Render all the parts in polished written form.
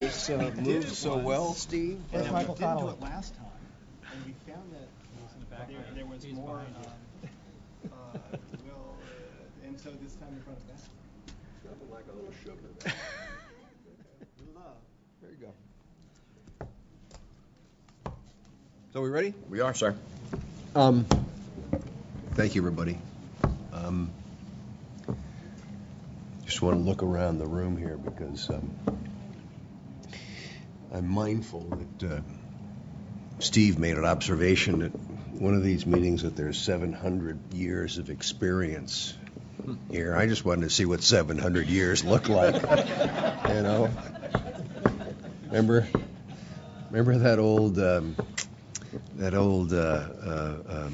This moves so well, Steve. And we didn't do it last time, and we found that there was more. And so this time we brought it back. Nothing like a little sugar. Love. There you go. So we ready? We are, sir. Thank you, everybody. Just want to look around the room here because I'm mindful that Steve made an observation at one of these meetings that there's 700 years of experience here. I just wanted to see what 700 years look like. You know, remember that old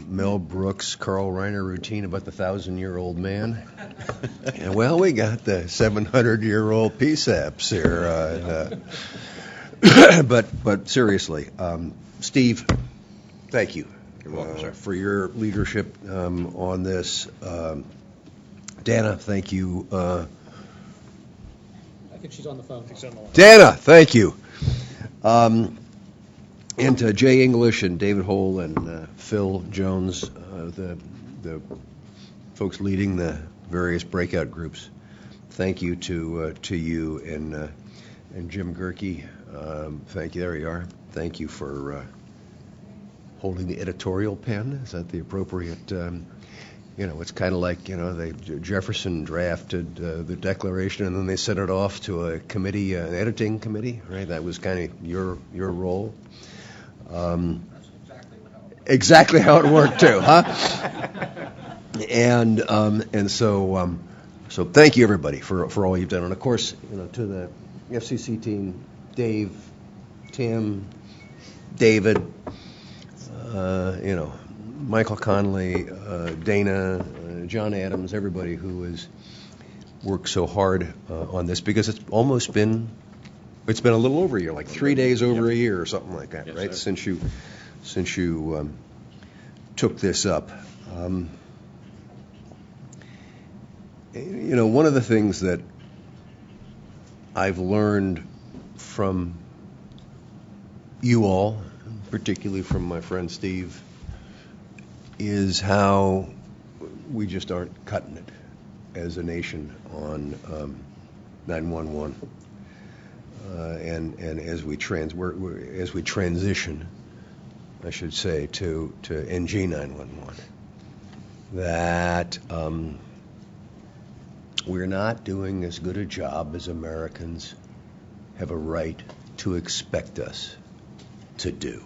Mel Brooks, Carl Reiner routine about the 1,000-year-old man? And, well, we got the 700-year-old PSAPs here. But seriously, Steve, thank you. You're welcome, sir. For your leadership on this. Dana, thank you. I think she's on the phone. Dana, thank you. And to Jay English and David Hole and Phil Jones, the folks leading the various breakout groups. Thank you to you and Jim Gerke. Thank you. There you are. Thank you for holding the editorial pen. Is that the appropriate? It's kind of like Jefferson drafted the Declaration and then they sent it off to a committee, an editing committee, right? That was kind of your role. Exactly how it worked too, huh? And so thank you everybody for all you've done, and of course to the FCC team, Dave, Tim, David, Michael Conley, Dana, John Adams, everybody who has worked so hard on this, because it's been a little over a year, like 3 days over a year or something like that, yes, right? Sir. Since you took this up. One of the things that I've learned from you all, particularly from my friend Steve, is how we just aren't cutting it as a nation on 911. And as we transition, I should say, to NG 911, that we're not doing as good a job as Americans have a right to expect us to do.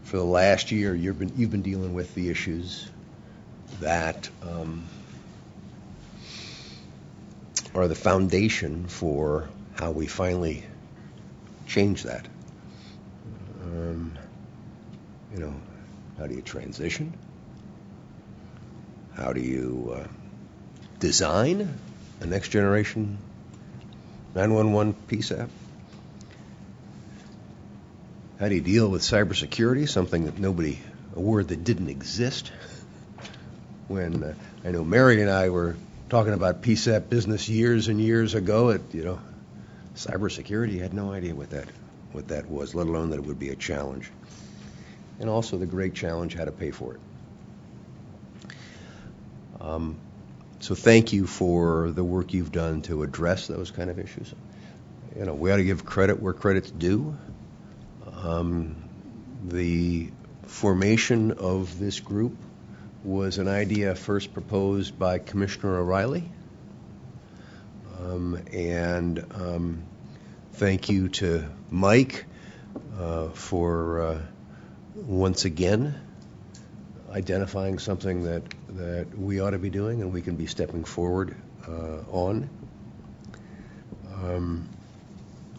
For the last year, you've been dealing with the issues that are the foundation for how we finally change that. How do you transition? How do you design a next generation 911 PSAP? How do you deal with cybersecurity, something that a word that didn't exist? When I know Mary and I were talking about PSAP business years and years ago, cybersecurity, you had no idea what that was, let alone that it would be a challenge. And also the great challenge, how to pay for it. So thank you for the work you've done to address those kind of issues. We ought to give credit where credit's due. The formation of this group was an idea first proposed by Commissioner O'Reilly. Thank you to Mike for once again identifying something that we ought to be doing and we can be stepping forward on.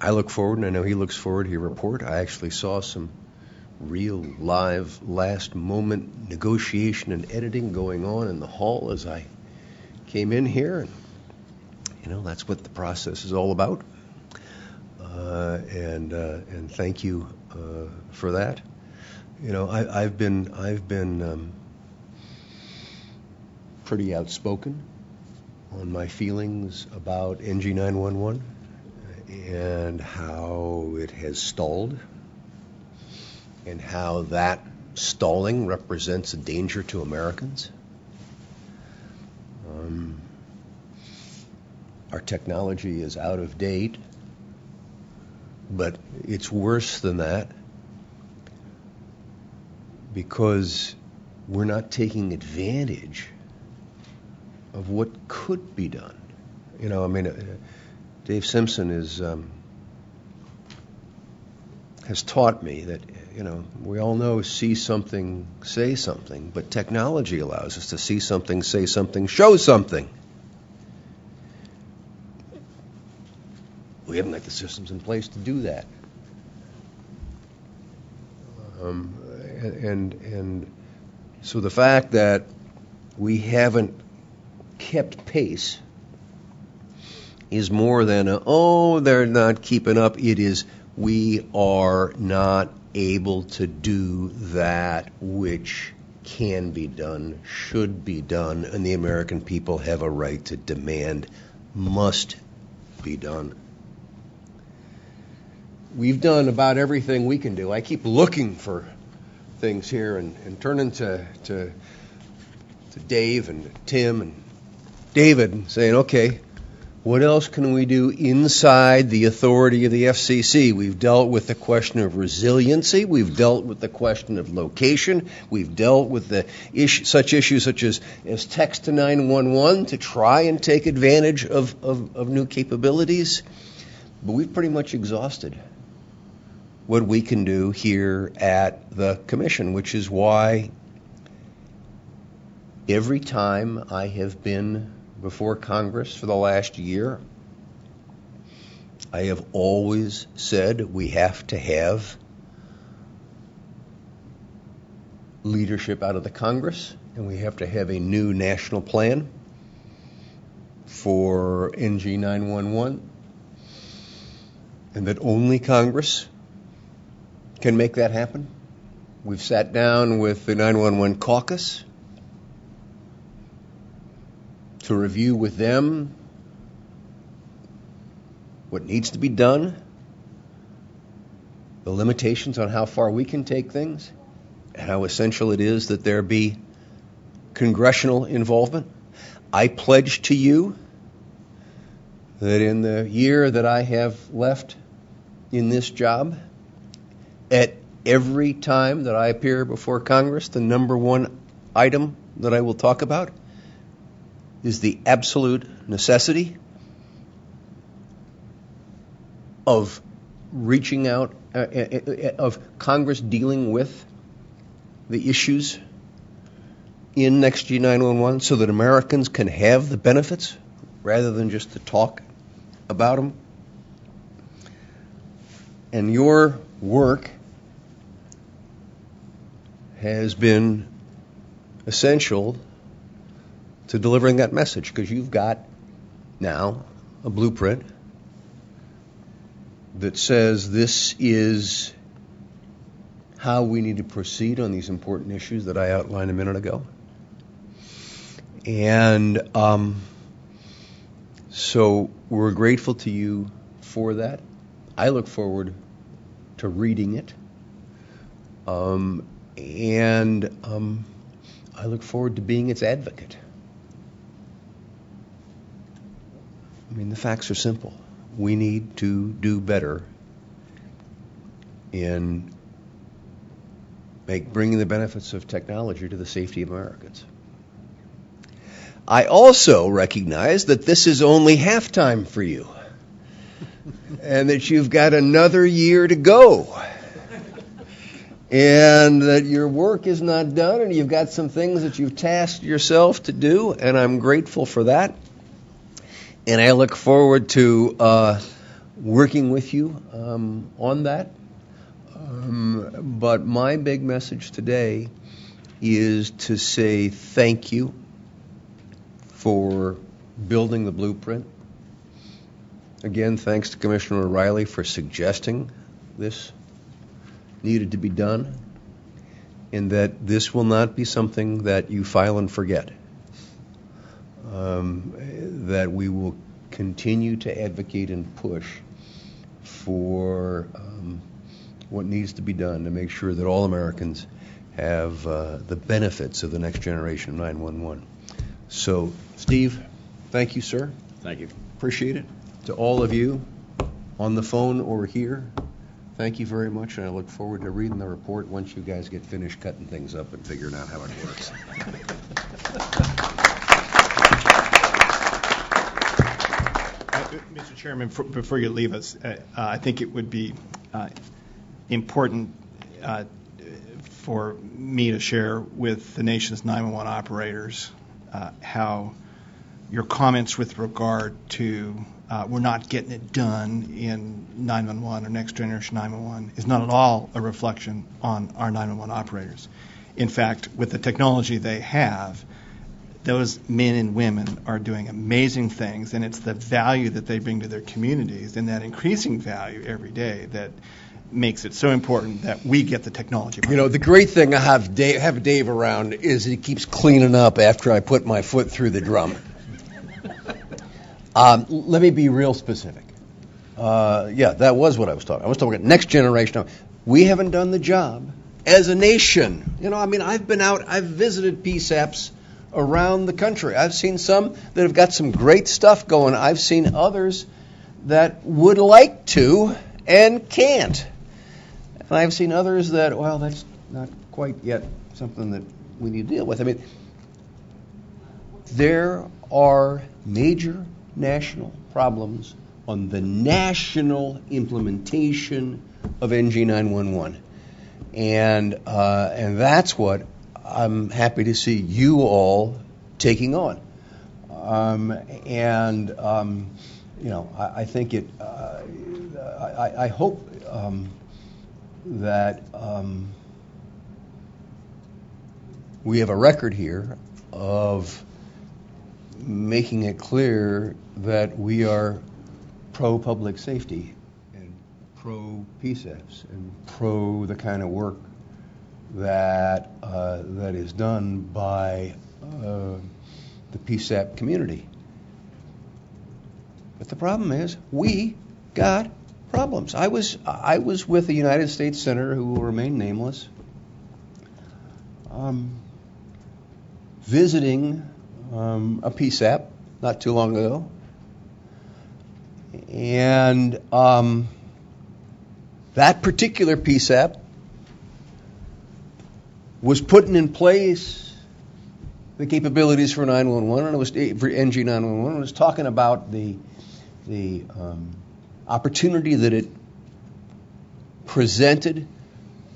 I look forward, and I know he looks forward to your report. I actually saw some real live last moment negotiation and editing going on in the hall as I came in here, and that's what the process is all about. And thank you for that. I've been pretty outspoken on my feelings about NG 911 and how it has stalled and how that stalling represents a danger to Americans. Our technology is out of date, but it's worse than that because we're not taking advantage of what could be done. You know, I mean, Dave Simpson has taught me that, you know, we all know see something, say something, but technology allows us to see something, say something, show something. We haven't got the systems in place to do that. And so the fact that we haven't kept pace is more than they're not keeping up. It is we are not able to do that which can be done, should be done, and the American people have a right to demand must be done. We've done about everything we can do. I keep looking for things here and turning to Dave and Tim and David and saying, okay, what else can we do inside the authority of the FCC? We've dealt with the question of resiliency. We've dealt with the question of location. We've dealt with the such issues such as text to 911 to try and take advantage of new capabilities. But we've pretty much exhausted what we can do here at the Commission, which is why every time I have been before Congress for the last year, I have always said we have to have leadership out of the Congress, and we have to have a new national plan for NG 911, and that only Congress can make that happen. We've sat down with the 911 caucus to review with them what needs to be done, the limitations on how far we can take things, and how essential it is that there be congressional involvement. I pledge to you that in the year that I have left in this job, at every time that I appear before Congress, the number one item that I will talk about is the absolute necessity of reaching out, of Congress dealing with the issues in Next G 911 so that Americans can have the benefits rather than just to talk about them. And your work has been essential to delivering that message, because you've got now a blueprint that says this is how we need to proceed on these important issues that I outlined a minute ago. And so we're grateful to you for that. I look forward to reading it. And I look forward to being its advocate. I mean, the facts are simple. We need to do better in bringing the benefits of technology to the safety of Americans. I also recognize that this is only halftime for you, and that you've got another year to go, and that your work is not done, and you've got some things that you've tasked yourself to do, and I'm grateful for that. And I look forward to working with you on that. But my big message today is to say thank you for building the blueprint. Again, thanks to Commissioner O'Reilly for suggesting this needed to be done, and that this will not be something that you file and forget. that we will continue to advocate and push for what needs to be done to make sure that all Americans have the benefits of the next generation of 911. So, Steve, thank you, sir. Thank you. Appreciate it. To all of you on the phone or here, thank you very much, and I look forward to reading the report once you guys get finished cutting things up and figuring out how it works. Mr. Chairman, before you leave us, I think it would be important for me to share with the nation's 911 operators how your comments with regard to we're not getting it done in 911 or next generation 911 is not at all a reflection on our 911 operators. In fact, with the technology they have, those men and women are doing amazing things, and it's the value that they bring to their communities and that increasing value every day that makes it so important that we get the technology. You know, the great thing I have Dave around is he keeps cleaning up after I put my foot through the drum. Let me be real specific. Yeah, that was what I was talking about. I was talking about next generation. We haven't done the job as a nation. You know, I mean, I've been out, I've visited PSAPs around the country. I've seen some that have got some great stuff going. I've seen others that would like to and can't. And I've seen others that, well, that's not quite yet something that we need to deal with. I mean, there are major national problems on the national implementation of NG911. And that's what I'm happy to see you all taking on. You know, I think it, I hope that we have a record here of making it clear that we are pro-public safety and pro-PSAPs and pro the kind of work that that is done by the PSAP community. But the problem is, we got problems. I was with a United States senator who will remain nameless, visiting a PSAP not too long ago, and that particular PSAP was putting in place the capabilities for 911, and it was for NG 911. It was talking about the opportunity that it presented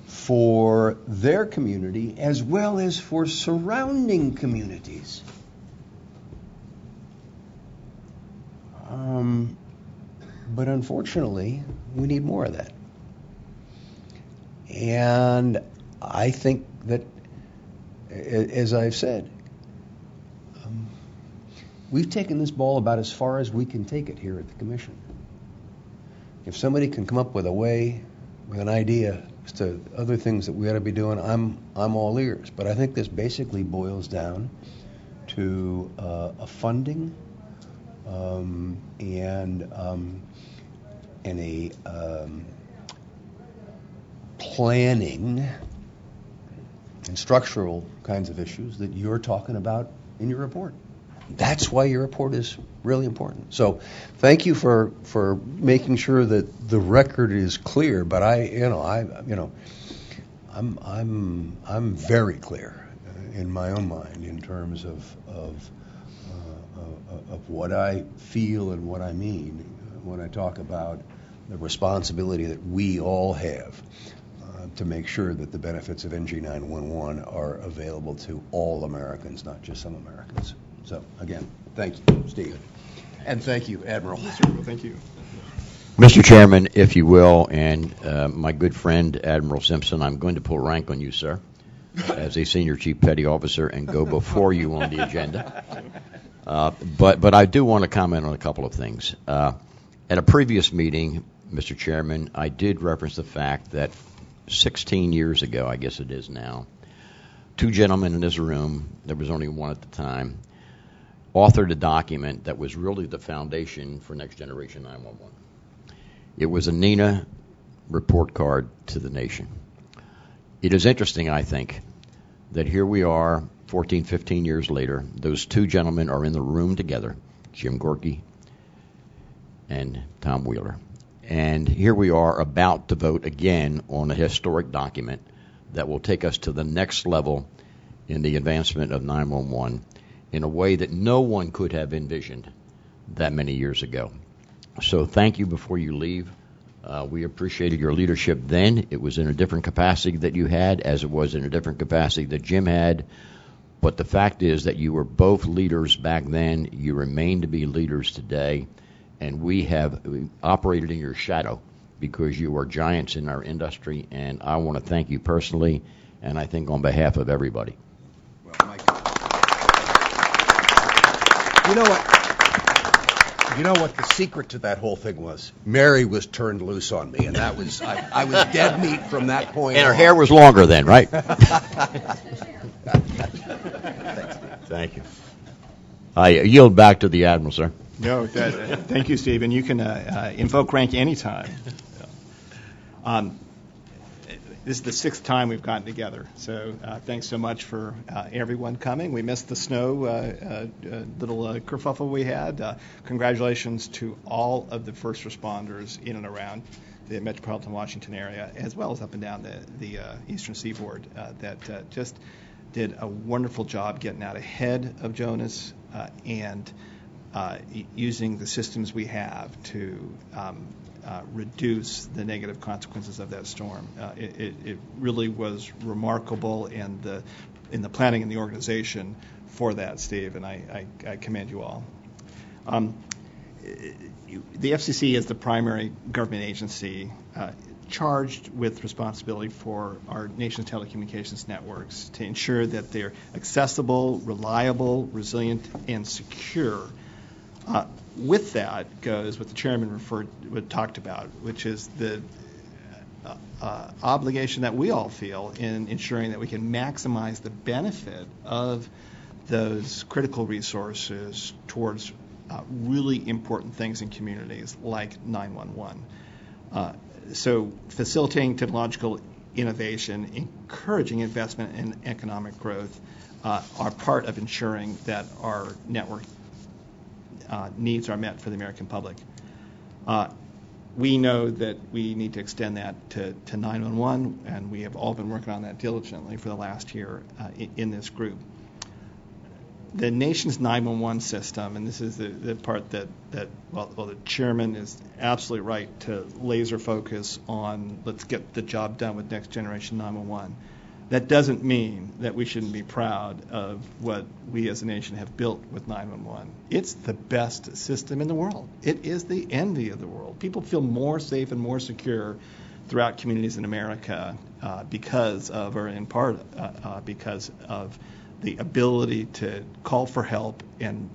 for their community as well as for surrounding communities. But unfortunately, we need more of that. And I think that, as I've said, we've taken this ball about as far as we can take it here at the Commission. If somebody can come up with a way, with an idea as to other things that we ought to be doing, I'm all ears. But I think this basically boils down to a funding and a planning and structural kinds of issues that you're talking about in your report. That's why your report is really important. So, thank you for making sure that the record is clear. But I'm very clear in my own mind in terms of what I feel and what I mean when I talk about the responsibility that we all have to make sure that the benefits of NG911 are available to all Americans, not just some Americans. So, again, thank you, Steve. And thank you, Admiral. Thank you. Mr. Chairman, if you will, and my good friend, Admiral Simpson, I'm going to pull rank on you, sir, as a Senior Chief Petty Officer and go before you on the agenda. But I do want to comment on a couple of things. At a previous meeting, Mr. Chairman, I did reference the fact that 16 years ago, I guess it is now, two gentlemen in this room, there was only one at the time, authored a document that was really the foundation for Next Generation 911. It was a NINA report card to the nation. It is interesting, I think, that here we are 14, 15 years later. Those two gentlemen are in the room together, Jim Gorky and Tom Wheeler. And here we are about to vote again on a historic document that will take us to the next level in the advancement of 911 in a way that no one could have envisioned that many years ago. So thank you before you leave. We appreciated your leadership then. It was in a different capacity that you had, as it was in a different capacity that Jim had. But the fact is that you were both leaders back then. You remain to be leaders today. And we operated in your shadow because you are giants in our industry. And I want to thank you personally, and I think on behalf of everybody. Well, Mike, you know what the secret to that whole thing was? Mary was turned loose on me, and that was I was dead meat from that point And her on. hair was longer then, right? Thank you. I yield back to the Admiral, sir. No, thank you, Steve. And you can invoke rank anytime. This is the sixth time we've gotten together, so thanks so much for everyone coming. We missed the snow little kerfuffle we had. Congratulations to all of the first responders in and around the metropolitan Washington area, as well as up and down the eastern seaboard that just did a wonderful job getting out ahead of Jonas and using the systems we have to reduce the negative consequences of that storm. It really was remarkable in the planning and the organization for that, Steve, and I commend you all. The FCC is the primary government agency charged with responsibility for our nation's telecommunications networks to ensure that they're accessible, reliable, resilient, and secure. With that goes what the chairman talked about, which is the obligation that we all feel in ensuring that we can maximize the benefit of those critical resources towards really important things in communities like 911. So facilitating technological innovation, encouraging investment in economic growth are part of ensuring that our network needs are met for the American public. We know that we need to extend that to 911, and we have all been working on that diligently for the last year in this group. The nation's 911 system, and this is the part that the chairman is absolutely right to laser focus on, let's get the job done with Next Generation 911. That doesn't mean that we shouldn't be proud of what we as a nation have built with 911. It's the best system in the world. It is the envy of the world. People feel more safe and more secure throughout communities in America because of, or in part because of, the ability to call for help and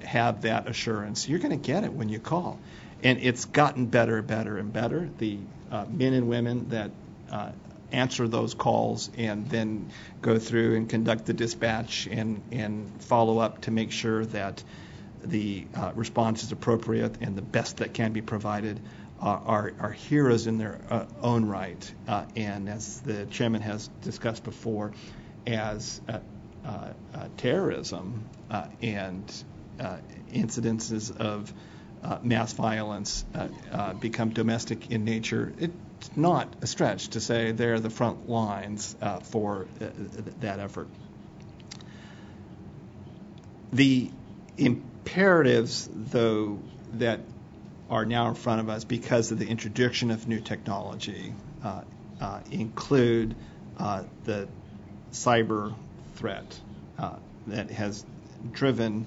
have that assurance. You're going to get it when you call. And it's gotten better, better, and better. The men and women that answer those calls and then go through and conduct the dispatch and follow up to make sure that the response is appropriate and the best that can be provided are heroes in their own right. And as the chairman has discussed before, as terrorism and incidences of mass violence become domestic in nature, it's not a stretch to say they're the front lines for that effort. The imperatives, though, that are now in front of us because of the introduction of new technology include the cyber threat that has driven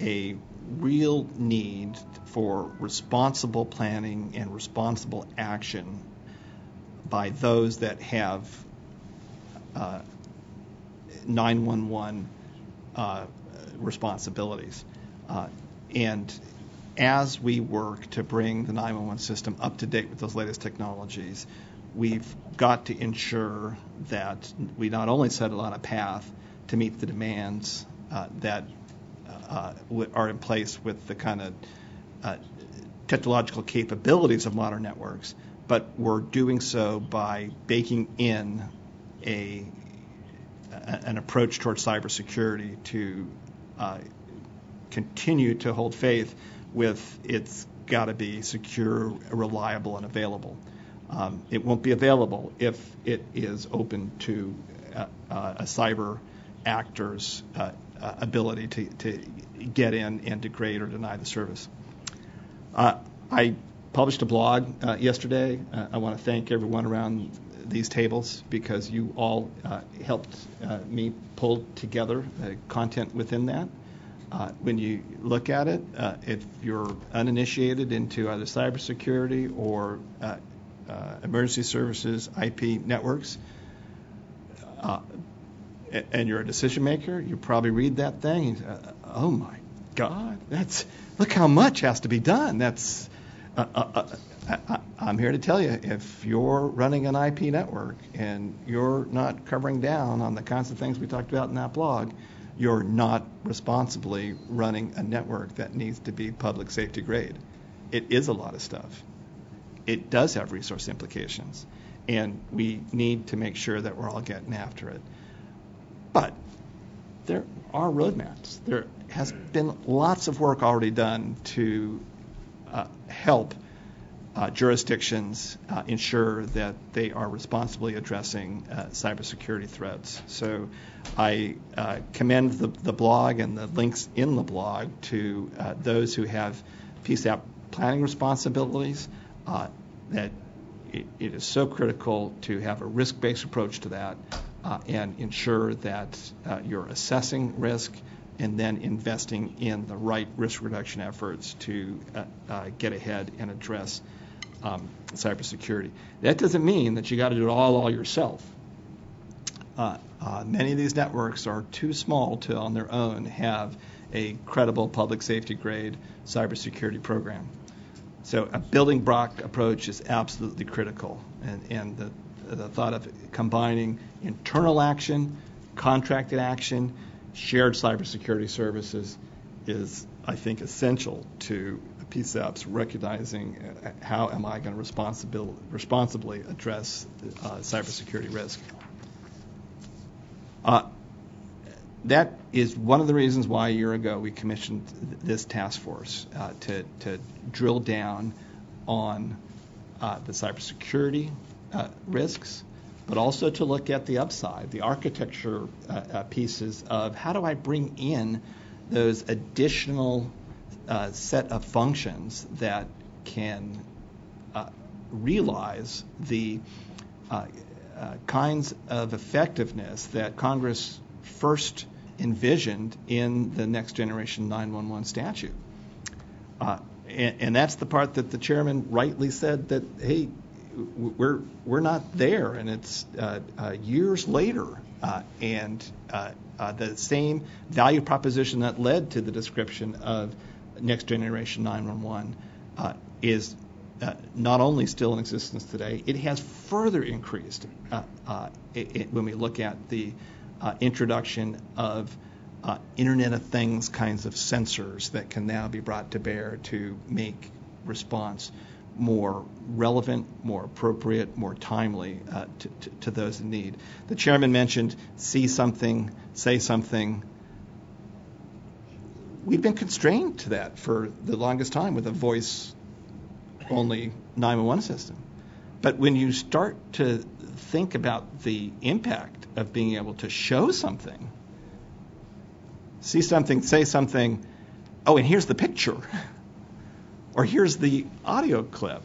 a real need for responsible planning and responsible action by those that have 911 responsibilities. And as we work to bring the 911 system up to date with those latest technologies, we've got to ensure that we not only set it on a path to meet the demands that are in place with the kind of technological capabilities of modern networks, but we're doing so by baking in an approach towards cybersecurity to continue to hold faith with it's got to be secure, reliable, and available. It won't be available if it is open to a cyber actor's ability to get in and degrade or deny the service. I published a blog yesterday. I want to thank everyone around these tables because you all helped me pull together content within that. When you look at it, if you're uninitiated into either cybersecurity or emergency services, IP networks, and you're a decision maker, you probably read that thing and say, oh my God, look how much has to be done. I'm here to tell you, if you're running an IP network and you're not covering down on the kinds of things we talked about in that blog, you're not responsibly running a network that needs to be public safety grade. It is a lot of stuff. It does have resource implications, and we need to make sure that we're all getting after it. But there are roadmaps. There has been lots of work already done to help jurisdictions ensure that they are responsibly addressing cybersecurity threats. So I commend the blog and the links in the blog to those who have PSAP planning responsibilities, that it is so critical to have a risk-based approach to that and ensure that you're assessing risk and then investing in the right risk reduction efforts to get ahead and address cybersecurity. That doesn't mean that you got to do it all yourself. Many of these networks are too small to, on their own, have a credible public safety grade cybersecurity program. So a building block approach is absolutely critical, and the thought of combining internal action, contracted action, shared cybersecurity services is, I think, essential to PSAPs recognizing how am I going to responsibly address cybersecurity risk. That is one of the reasons why a year ago we commissioned this task force to drill down on the cybersecurity risks, but also to look at the upside, the architecture pieces of how do I bring in those additional set of functions that can realize the kinds of effectiveness that Congress first envisioned in the Next Generation 911 statute. And that's the part that the chairman rightly said that, hey, we're not there, and it's years later, and the same value proposition that led to the description of Next Generation 911 is not only still in existence today, it has further increased when we look at the introduction of Internet of Things kinds of sensors that can now be brought to bear to make response more relevant, more appropriate, more timely to those in need. The chairman mentioned see something, say something. We've been constrained to that for the longest time with a voice-only 911 system. But when you start to think about the impact of being able to show something, see something, say something, oh, and here's the picture, or here's the audio clip,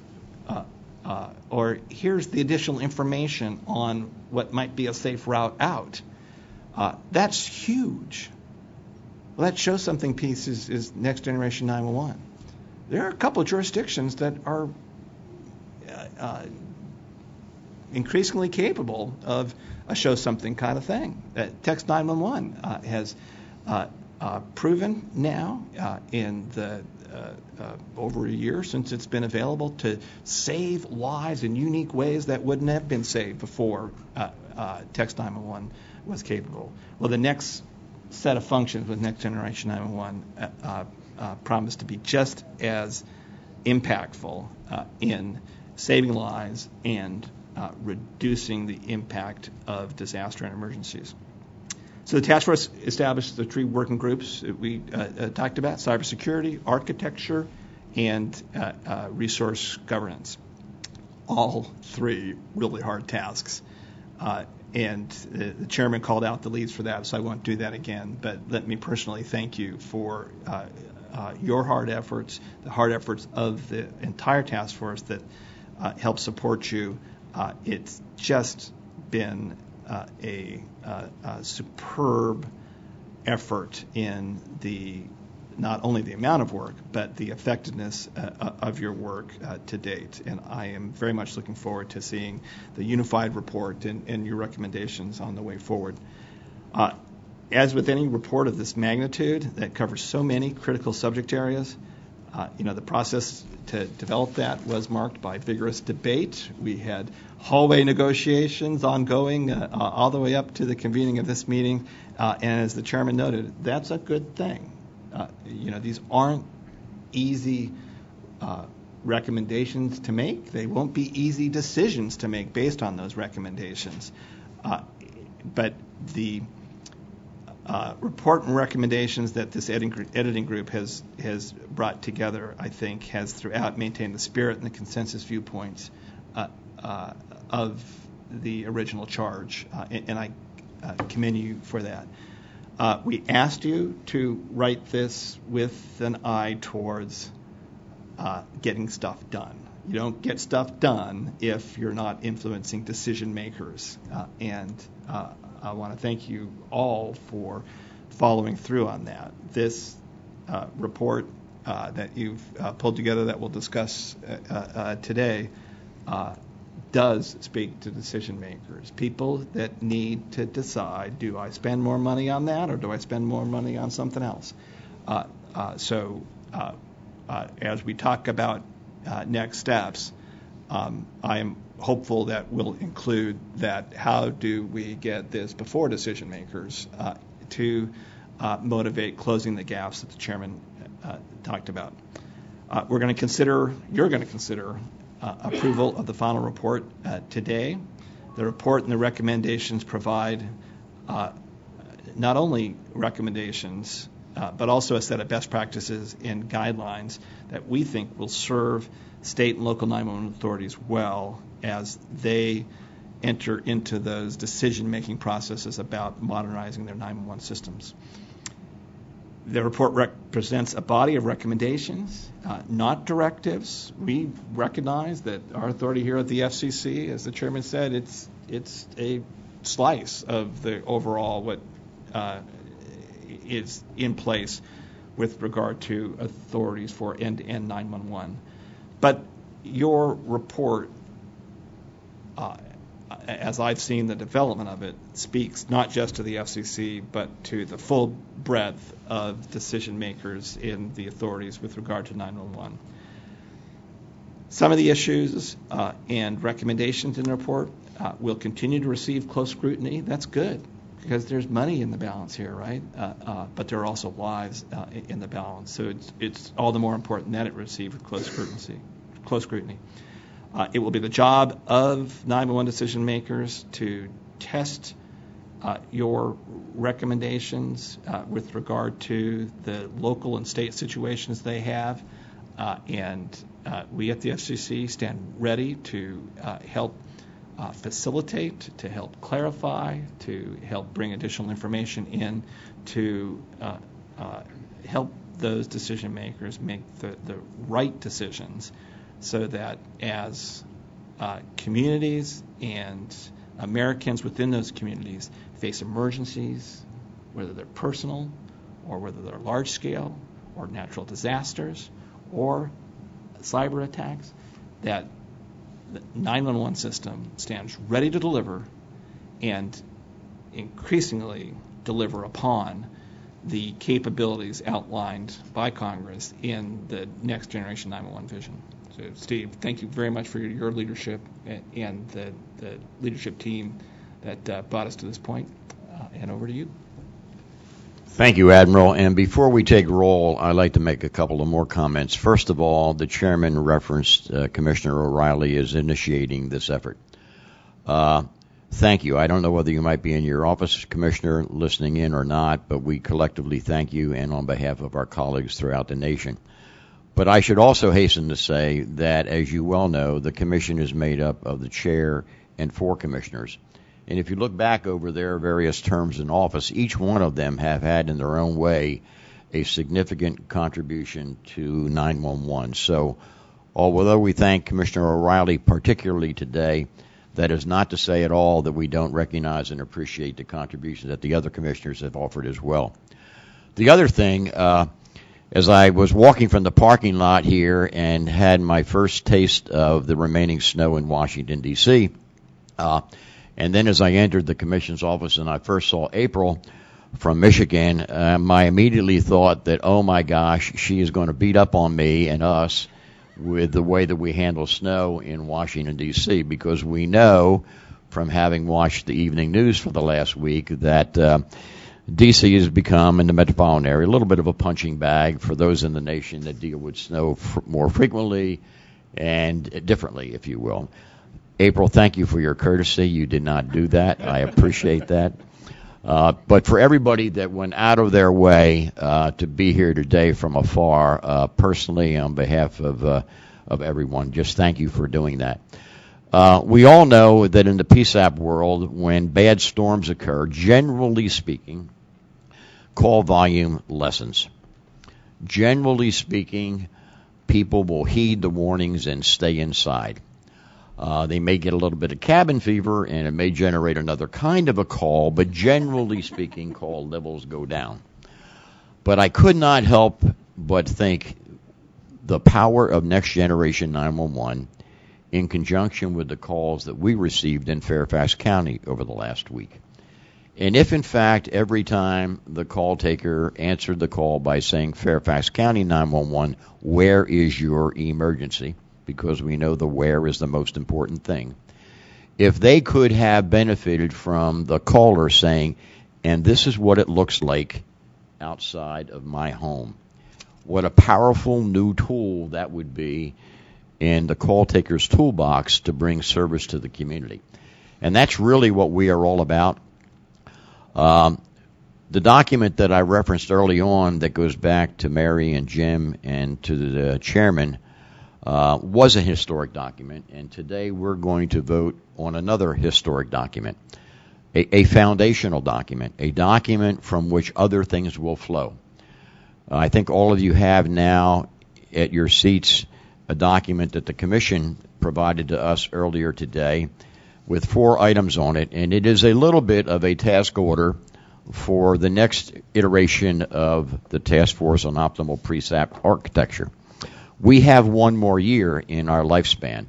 or here's the additional information on what might be a safe route out. That's huge. Well, that shows something piece is Next Generation 911. There are a couple of jurisdictions that are increasingly capable of a show something kind of thing. Text 911 has proven now in the over a year since it's been available to save lives in unique ways that wouldn't have been saved before Text 911 was capable. Well, the next set of functions with Next Generation 911 promise to be just as impactful in saving lives and reducing the impact of disaster and emergencies. So the task force established the three working groups that we talked about: cybersecurity, architecture, and resource governance. All three really hard tasks. And the chairman called out the leads for that, so I won't do that again. But let me personally thank you for your hard efforts, the hard efforts of the entire task force that helped support you. It's just been a superb effort in not only the amount of work, but the effectiveness of your work to date. And I am very much looking forward to seeing the unified report and your recommendations on the way forward. As with any report of this magnitude that covers so many critical subject areas, the process to develop that was marked by vigorous debate. We had hallway negotiations ongoing all the way up to the convening of this meeting. And as the chairman noted, that's a good thing. These aren't easy recommendations to make. They won't be easy decisions to make based on those recommendations. But the report and recommendations that this editing group has brought together, I think, has throughout maintained the spirit and the consensus viewpoints of the original charge, and I commend you for that. We asked you to write this with an eye towards getting stuff done. You don't get stuff done if you're not influencing decision makers. And I want to thank you all for following through on that. This report that you've pulled together that we'll discuss today does speak to decision makers, people that need to decide, do I spend more money on that or do I spend more money on something else? So as we talk about next steps, I am hopeful that we'll include that how do we get this before decision makers to motivate closing the gaps that the chairman talked about. You're going to consider approval of the final report today. The report and the recommendations provide not only recommendations, but also a set of best practices and guidelines that we think will serve state and local 911 authorities well as they enter into those decision-making processes about modernizing their 911 systems. The report represents a body of recommendations, not directives. We recognize that our authority here at the FCC, as the chairman said, it's a slice of the overall what is in place with regard to authorities for end-to-end 911. But your report, as I've seen the development of it, speaks not just to the FCC, but to the full breadth of decision makers in the authorities with regard to 911. Some of the issues and recommendations in the report will continue to receive close scrutiny. That's good, because there's money in the balance here, right? But there are also lives in the balance. So it's all the more important that it receive close scrutiny. It will be the job of 911 decision makers to test your recommendations with regard to the local and state situations they have. And we at the FCC stand ready to help facilitate, to help clarify, to help bring additional information in, to help those decision makers make the right decisions, so that as communities and Americans within those communities face emergencies, whether they're personal or whether they're large scale or natural disasters or cyber attacks, that the 911 system stands ready to deliver and increasingly deliver upon the capabilities outlined by Congress in the Next Generation 911 vision. So, Steve, thank you very much for your leadership and the leadership team that brought us to this point. And over to you. Thank you, Admiral. And before we take roll, I'd like to make a couple of more comments. First of all, the chairman referenced Commissioner O'Reilly is initiating this effort. Thank you. I don't know whether you might be in your office, Commissioner, listening in or not, but we collectively thank you and on behalf of our colleagues throughout the nation. But I should also hasten to say that, as you well know, the commission is made up of the chair and 4 commissioners. And if you look back over their various terms in office, each one of them have had in their own way a significant contribution to 911. So although we thank Commissioner O'Reilly particularly today, that is not to say at all that we don't recognize and appreciate the contributions that the other commissioners have offered as well. The other thing, as I was walking from the parking lot here and had my first taste of the remaining snow in Washington, D.C., and then as I entered the commission's office and I first saw April from Michigan, I immediately thought that, oh my gosh, she is going to beat up on me and us with the way that we handle snow in Washington, D.C., because we know from having watched the evening news for the last week that D.C. has become, in the metropolitan area, a little bit of a punching bag for those in the nation that deal with snow more frequently and differently, if you will. April, thank you for your courtesy. You did not do that. I appreciate that. But for everybody that went out of their way to be here today from afar, personally, on behalf of everyone, just thank you for doing that. We all know that in the PSAP world, when bad storms occur, generally speaking, call volume lessens. Generally speaking, people will heed the warnings and stay inside. They may get a little bit of cabin fever, and it may generate another kind of a call, but generally speaking, call levels go down. But I could not help but think the power of Next Generation 911 in conjunction with the calls that we received in Fairfax County over the last week. And if, in fact, every time the call taker answered the call by saying, Fairfax County 911, where is your emergency? Because we know the where is the most important thing. If they could have benefited from the caller saying, and this is what it looks like outside of my home, what a powerful new tool that would be in the call taker's toolbox to bring service to the community. And that's really what we are all about. The document that I referenced early on that goes back to Mary and Jim and to the chairman was a historic document, and today we're going to vote on another historic document, a foundational document, a document from which other things will flow. I think all of you have now at your seats a document that the Commission provided to us earlier today with 4 items on it, and it is a little bit of a task order for the next iteration of the Task Force on Optimal PSAP Architecture. We have one more year in our lifespan,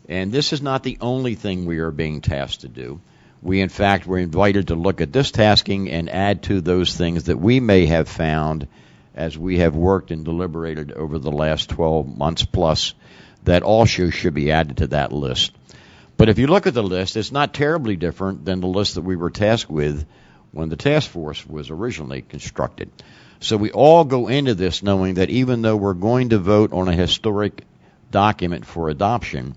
and this is not the only thing we are being tasked to do. We, in fact, were invited to look at this tasking and add to those things that we may have found as we have worked and deliberated over the last 12 months plus that also should be added to that list. But if you look at the list, it's not terribly different than the list that we were tasked with when the task force was originally constructed. So we all go into this knowing that even though we're going to vote on a historic document for adoption,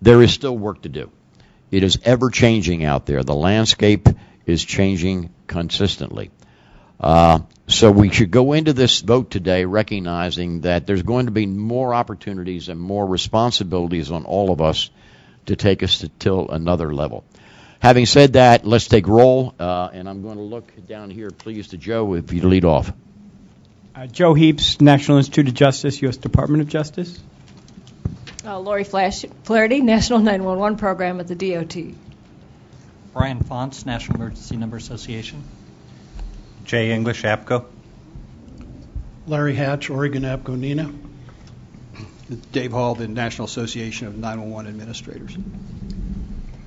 there is still work to do. It is ever changing out there. The landscape is changing consistently. So we should go into this vote today recognizing that there's going to be more opportunities and more responsibilities on all of us to take us to another level. Having said that, let's take roll, and I'm going to look down here, please, to Joe, if you'd lead off. Joe Heaps, National Institute of Justice, U.S. Department of Justice. Lori Flaherty, National 911 Program at the DOT. Brian Fonts, National Emergency Number Association. Jay English, APCO. Larry Hatch, Oregon APCO NINA. Dave Hall, the National Association of 911 Administrators.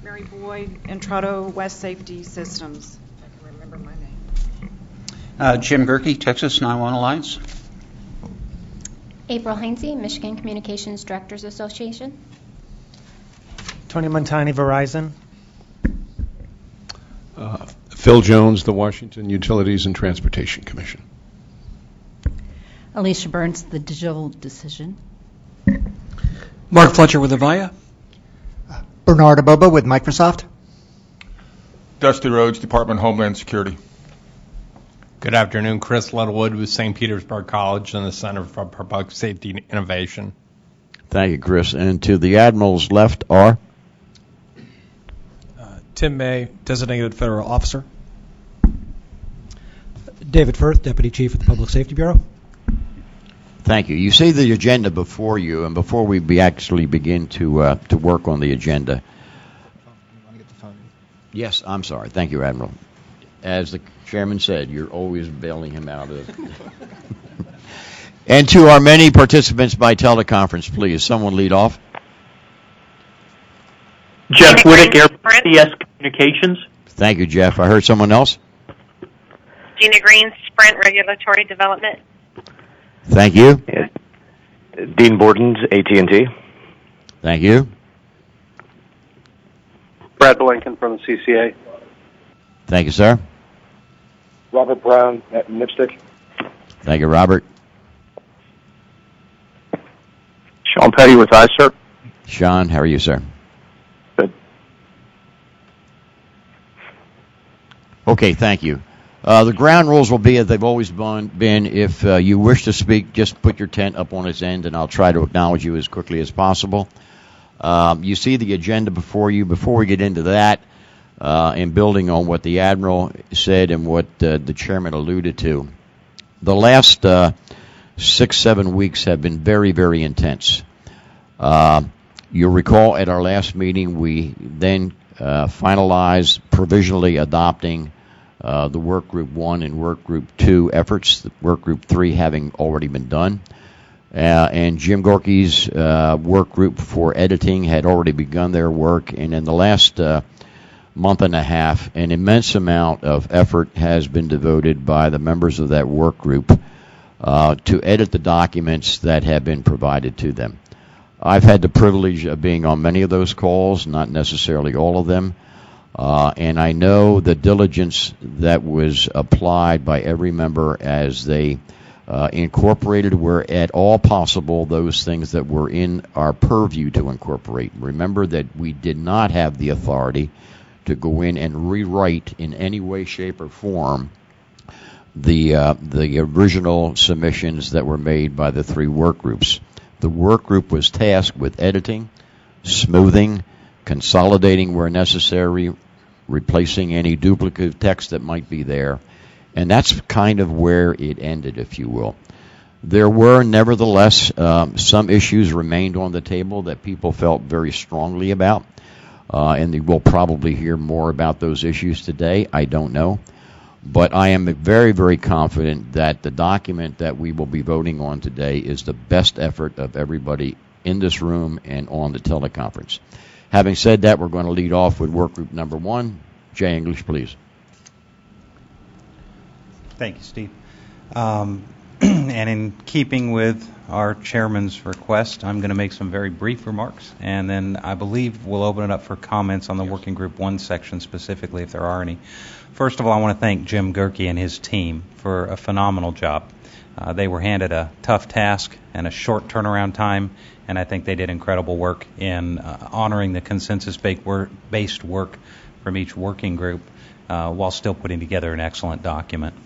Mary Boyd, Entrado West Safety Systems. I can remember my name. Jim Gerke, Texas 911 Alliance. April Heinze, Michigan Communications Directors Association. Tony Montani, Verizon. Phil Jones, the Washington Utilities and Transportation Commission. Alicia Burns, the Digital Decision. Mark Fletcher with Avaya. Bernard Aboba with Microsoft. Dusty Rhodes, Department of Homeland Security. Good afternoon. Chris Littlewood with St. Petersburg College and the Center for Public Safety and Innovation. Thank you, Chris. And to the Admiral's left are? Tim May, Designated Federal Officer. David Firth, Deputy Chief of the Public Safety Bureau. Thank you. You see the agenda before you, and before we actually begin to work on the agenda. Yes, I'm sorry. Thank you, Admiral. As the chairman said, you're always bailing him out of. And to our many participants by teleconference, please, someone lead off. Jeff Whitaker, CS Communications. Thank you, Jeff. I heard someone else. Gina Green, Sprint Regulatory Development. Thank you. Yes. Dean Borden's AT&T. Thank you. Brad Blinken from the CCA. Thank you, sir. Robert Brown at NIPSTIC. Thank you, Robert. Sean Petty with ICERT. Sean, how are you, sir? Good. Okay, thank you. The ground rules will be as they've always been. If you wish to speak, just put your tent up on its end, and I'll try to acknowledge you as quickly as possible. You see the agenda before you. Before we get into that, and building on what the Admiral said and what the Chairman alluded to, the last 6-7 weeks have been very, very intense. You'll recall at our last meeting, we then finalized provisionally adopting the Work Group 1 and Work Group 2 efforts, the Work Group 3 having already been done. And Jim Gorky's work group for editing had already begun their work. And in the last month and a half, an immense amount of effort has been devoted by the members of that work group to edit the documents that have been provided to them. I've had the privilege of being on many of those calls, not necessarily all of them. And I know the diligence that was applied by every member as they incorporated where at all possible those things that were in our purview to incorporate. Remember that we did not have the authority to go in and rewrite in any way, shape, or form the original submissions that were made by the three work groups. The work group was tasked with editing, smoothing, consolidating where necessary, replacing any duplicative text that might be there. And that's kind of where it ended, if you will. There were, nevertheless, some issues remained on the table that people felt very strongly about. And we'll probably hear more about those issues today. I don't know. But I am very, very confident that the document that we will be voting on today is the best effort of everybody in this room and on the teleconference. Having said that, we're going to lead off with work group number 1. Jay English, please. Thank you, Steve. And in keeping with our chairman's request, I'm going to make some very brief remarks, and then I believe we'll open it up for comments on the Working Group 1 section specifically, if there are any. First of all, I want to thank Jim Gerke and his team for a phenomenal job. They were handed a tough task and a short turnaround time, and I think they did incredible work in honoring the consensus-based work from each working group while still putting together an excellent document.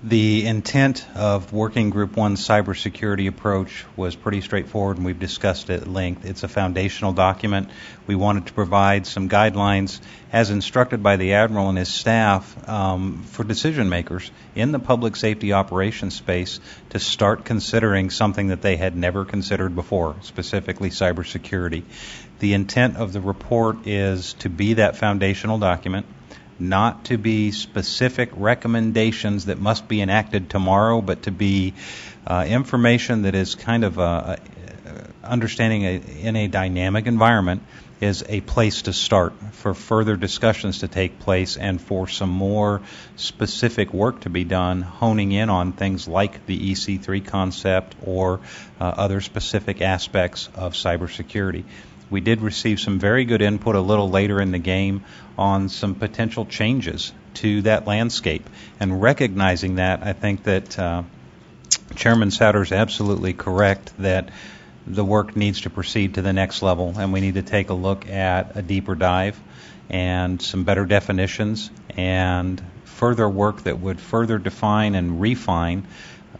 The intent of Working Group 1's cybersecurity approach was pretty straightforward, and we've discussed it at length. It's a foundational document. We wanted to provide some guidelines, as instructed by the Admiral and his staff, for decision makers in the public safety operations space to start considering something that they had never considered before, specifically cybersecurity. The intent of the report is to be that foundational document, not to be specific recommendations that must be enacted tomorrow, but to be information that is kind of understanding in a dynamic environment is a place to start for further discussions to take place and for some more specific work to be done, honing in on things like the EC3 concept or other specific aspects of cybersecurity. We did receive some very good input a little later in the game on some potential changes to that landscape. And recognizing that, I think that Chairman Souter is absolutely correct that the work needs to proceed to the next level, and we need to take a look at a deeper dive and some better definitions and further work that would further define and refine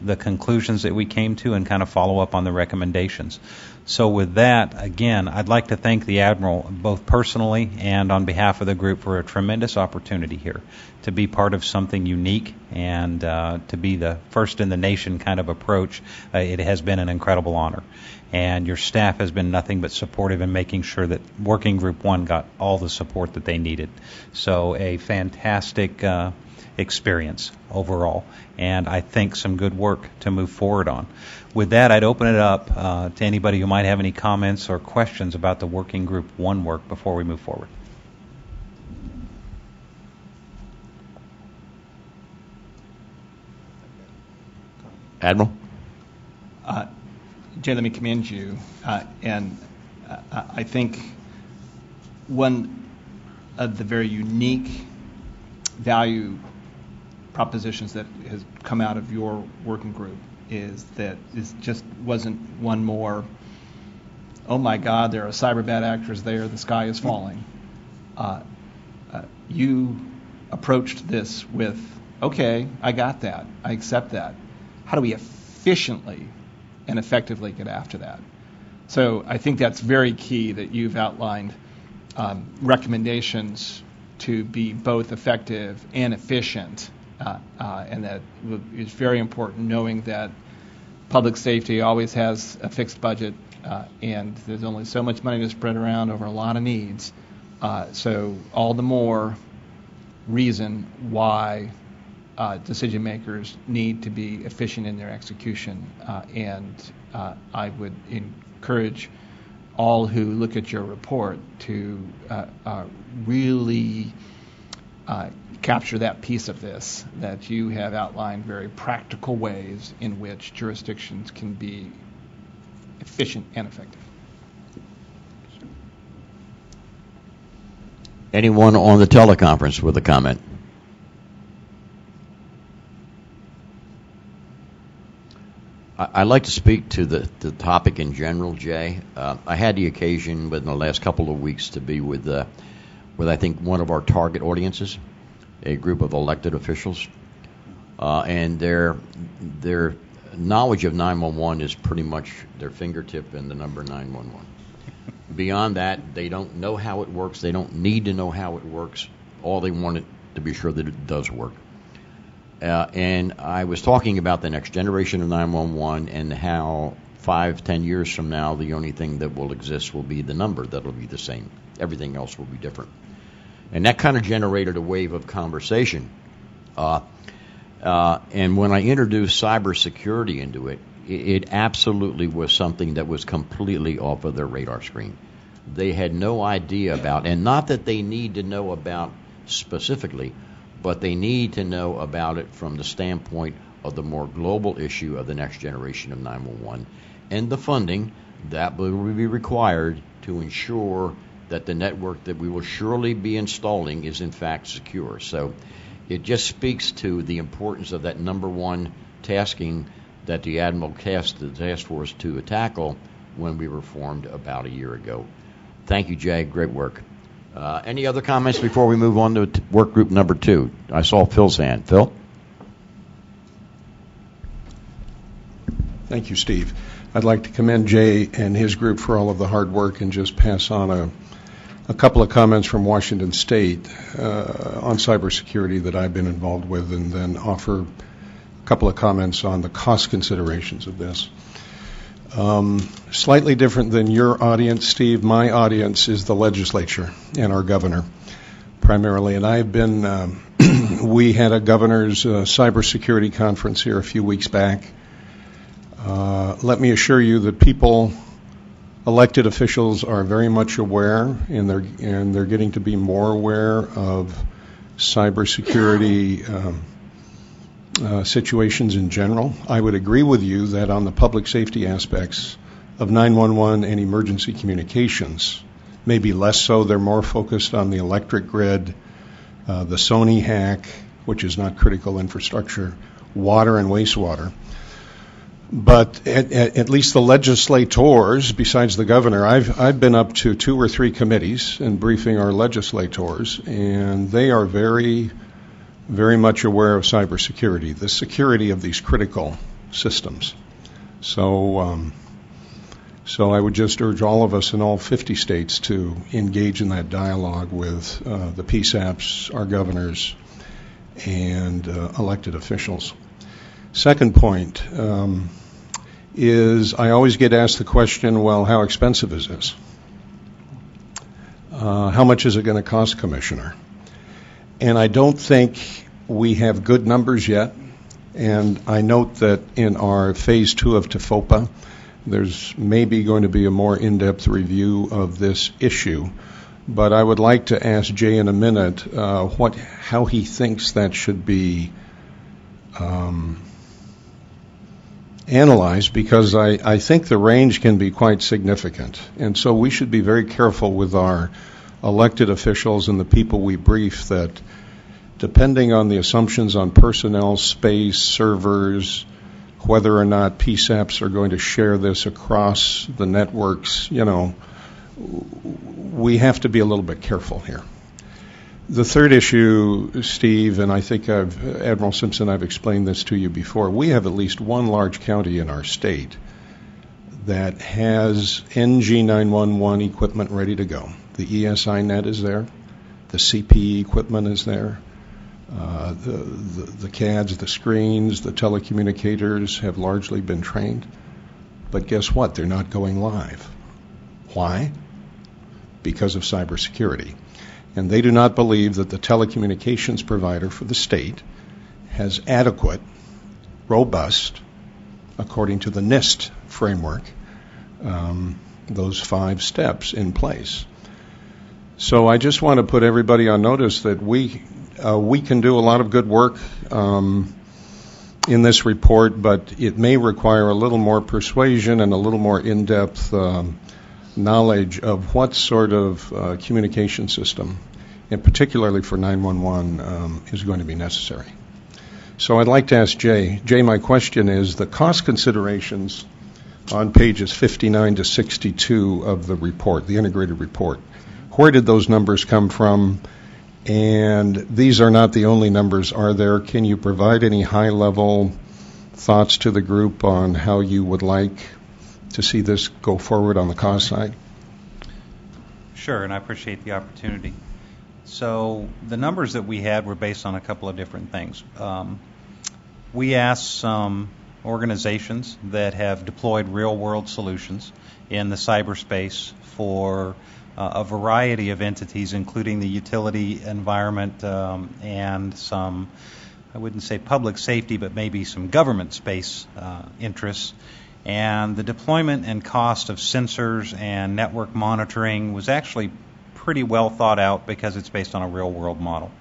the conclusions that we came to and kind of follow up on the recommendations. So with that, again, I'd like to thank the Admiral both personally and on behalf of the group for a tremendous opportunity here to be part of something unique and to be the first in the nation kind of approach. It has been an incredible honor. And your staff has been nothing but supportive in making sure that Working Group 1 got all the support that they needed. So a fantastic experience overall, and I think some good work to move forward on. With that, I'd open it up to anybody who might have any comments or questions about the Working Group 1 work before we move forward. Admiral? Jay, let me commend you. And I think one of the very unique value propositions that has come out of your working group is that it just wasn't one more, oh my God, there are cyber bad actors there, the sky is falling. You approached this with, okay, I got that, I accept that. How do we efficiently and effectively get after that? So I think that's very key that you've outlined recommendations to be both effective and efficient, and that is very important, knowing that public safety always has a fixed budget and there's only so much money to spread around over a lot of needs. So all the more reason why decision makers need to be efficient in their execution, and I would encourage all who look at your report to really capture that piece of this, that you have outlined very practical ways in which jurisdictions can be efficient and effective. Anyone on the teleconference with a comment? I'd like to speak to the topic in general, Jay. I had the occasion within the last couple of weeks to be with I think one of our target audiences, a group of elected officials, and their knowledge of 911 is pretty much their fingertip and the number 911. Beyond that, they don't know how it works. They don't need to know how it works. All they want it to be sure that it does work. And I was talking about the next generation of 911 and how 5-10 years from now, the only thing that will exist will be the number that will be the same. Everything else will be different. And that kind of generated a wave of conversation. And when I introduced cybersecurity into it, it absolutely was something that was completely off of their radar screen. They had no idea about, and not that they need to know about specifically, but they need to know about it from the standpoint of the more global issue of the next generation of 911 and the funding that will be required to ensure that the network that we will surely be installing is in fact secure. So it just speaks to the importance of that number one tasking that the Admiral tasked the task force to tackle when we were formed about a year ago. Thank you, Jay. Great work. Any other comments before we move on to work group number 2? I saw Phil's hand. Phil? Thank you, Steve. I'd like to commend Jay and his group for all of the hard work and just pass on a couple of comments from Washington State on cybersecurity that I've been involved with, and then offer a couple of comments on the cost considerations of this. Slightly different than your audience, Steve. My audience is the legislature and our governor, primarily. And I've been, we had a governor's cybersecurity conference here a few weeks back. Let me assure you that people, elected officials, are very much aware, and they're getting to be more aware of cybersecurity situations in general. I would agree with you that on the public safety aspects, of 911 and emergency communications. Maybe less so. They're more focused on the electric grid, the Sony hack, which is not critical infrastructure, water and wastewater. But at least the legislators, besides the governor, I've been up to 2 or 3 committees and briefing our legislators, and they are very, very much aware of cybersecurity, the security of these critical systems. So I would just urge all of us in all 50 states to engage in that dialogue with the PSAPs, our governors, and elected officials. Second point is I always get asked the question, well, how expensive is this? How much is it going to cost, Commissioner? And I don't think we have good numbers yet. And I note that in our Phase 2 of TFOPA, there's maybe going to be a more in-depth review of this issue. But I would like to ask Jay in a minute how he thinks that should be analyzed, because I think the range can be quite significant. And so we should be very careful with our elected officials and the people we brief that depending on the assumptions on personnel, space, servers, whether or not PSAPs are going to share this across the networks, we have to be a little bit careful here. The third issue, Steve, and I think Admiral Simpson, I've explained this to you before, we have at least one large county in our state that has NG911 equipment ready to go. The ESI net is there. The CPE equipment is there. The CADs, the screens, the telecommunicators have largely been trained. But guess what? They're not going live. Why? Because of cybersecurity. And they do not believe that the telecommunications provider for the state has adequate, robust, according to the NIST framework, those 5 steps in place. So I just want to put everybody on notice that we can do a lot of good work in this report, but it may require a little more persuasion and a little more in-depth knowledge of what sort of communication system, and particularly for 911, is going to be necessary. So I'd like to ask Jay. Jay, my question is the cost considerations on pages 59 to 62 of the report, the integrated report. Where did those numbers come from? And these are not the only numbers, are there? Can you provide any high-level thoughts to the group on how you would like to see this go forward on the cost side? Sure, and I appreciate the opportunity. So the numbers that we had were based on a couple of different things. We asked some organizations that have deployed real-world solutions in the cyberspace for a variety of entities, including the utility environment and some, I wouldn't say public safety, but maybe some government space interests. And the deployment and cost of sensors and network monitoring was actually pretty well thought out because it's based on a real-world model.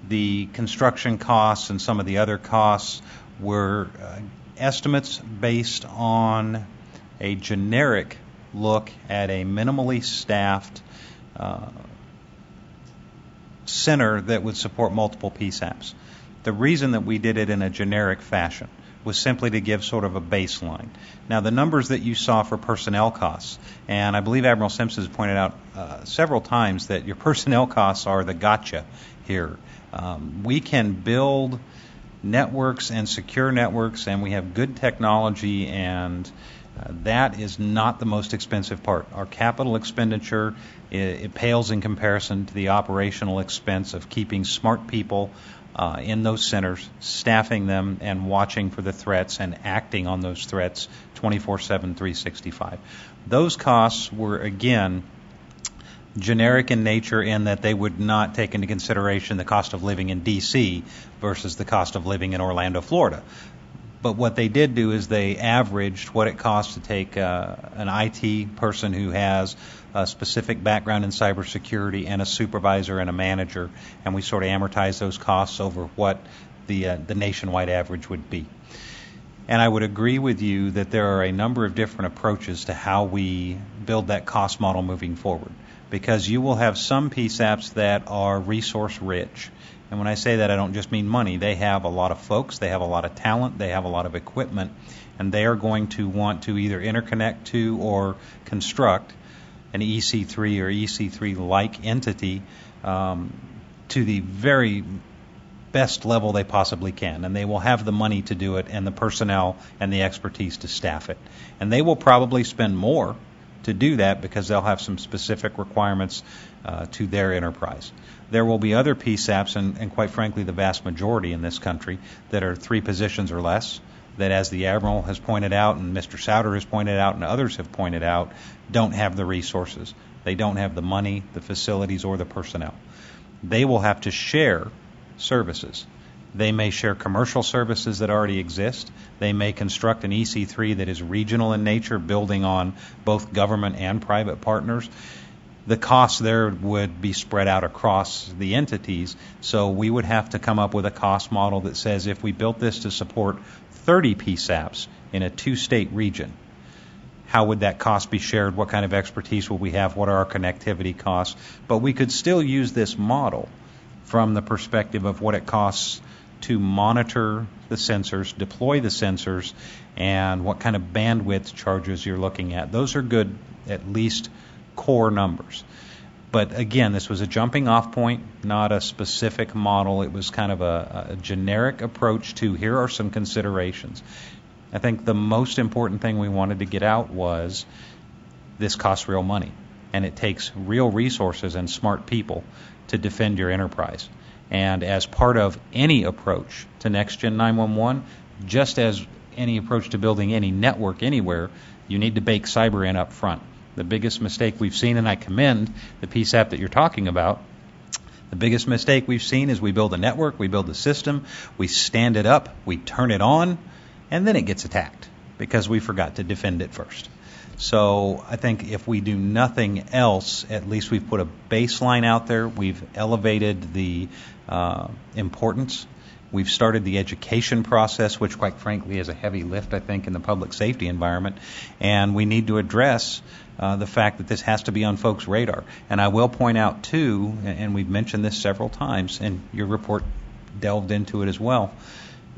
The construction costs and some of the other costs were estimates based on a generic look at a minimally staffed center that would support multiple PSAPs. The reason that we did it in a generic fashion was simply to give sort of a baseline. Now, the numbers that you saw for personnel costs, and I believe Admiral Simpson has pointed out several times that your personnel costs are the gotcha here. We can build networks and secure networks, and we have good technology, and that is not the most expensive part. Our capital expenditure, it pales in comparison to the operational expense of keeping smart people in those centers, staffing them, and watching for the threats and acting on those threats 24/7, 365. Those costs were, again, generic in nature in that they would not take into consideration the cost of living in D.C. versus the cost of living in Orlando, Florida. But what they did do is they averaged what it costs to take an IT person who has a specific background in cybersecurity and a supervisor and a manager, and we sort of amortize those costs over what the nationwide average would be. And I would agree with you that there are a number of different approaches to how we build that cost model moving forward, because you will have some PSAPs that are resource rich. And when I say that, I don't just mean money. They have a lot of folks, they have a lot of talent, they have a lot of equipment, and they are going to want to either interconnect to or construct an EC3 or EC3-like entity to the very best level they possibly can, and they will have the money to do it and the personnel and the expertise to staff it. And they will probably spend more to do that because they'll have some specific requirements to their enterprise. There will be other PSAPs, and quite frankly the vast majority in this country, that are 3 positions or less, that, as the Admiral has pointed out and Mr. Souter has pointed out and others have pointed out, don't have the resources. They don't have the money, the facilities, or the personnel. They will have to share services. They may share commercial services that already exist. They may construct an EC3 that is regional in nature, building on both government and private partners. The costs there would be spread out across the entities, so we would have to come up with a cost model that says if we built this to support 30 PSAPs in a 2-state region, how would that cost be shared? What kind of expertise will we have? What are our connectivity costs? But we could still use this model from the perspective of what it costs to monitor the sensors, deploy the sensors, and what kind of bandwidth charges you're looking at. Those are good, at least core numbers. But again, this was a jumping off point, not a specific model. It was kind of a generic approach to here are some considerations. I think the most important thing we wanted to get out was this costs real money, and it takes real resources and smart people to defend your enterprise. And as part of any approach to Next-Gen 911, just as any approach to building any network anywhere, you need to bake cyber in up front. The biggest mistake we've seen, and I commend the PSAP that you're talking about, the biggest mistake we've seen is we build a network, we build a system, we stand it up, we turn it on, and then it gets attacked because we forgot to defend it first. So I think if we do nothing else, at least we've put a baseline out there. We've elevated the importance. We've started the education process, which quite frankly is a heavy lift, I think, in the public safety environment. And we need to address the fact that this has to be on folks' radar. And I will point out, too, and we've mentioned this several times, and your report delved into it as well,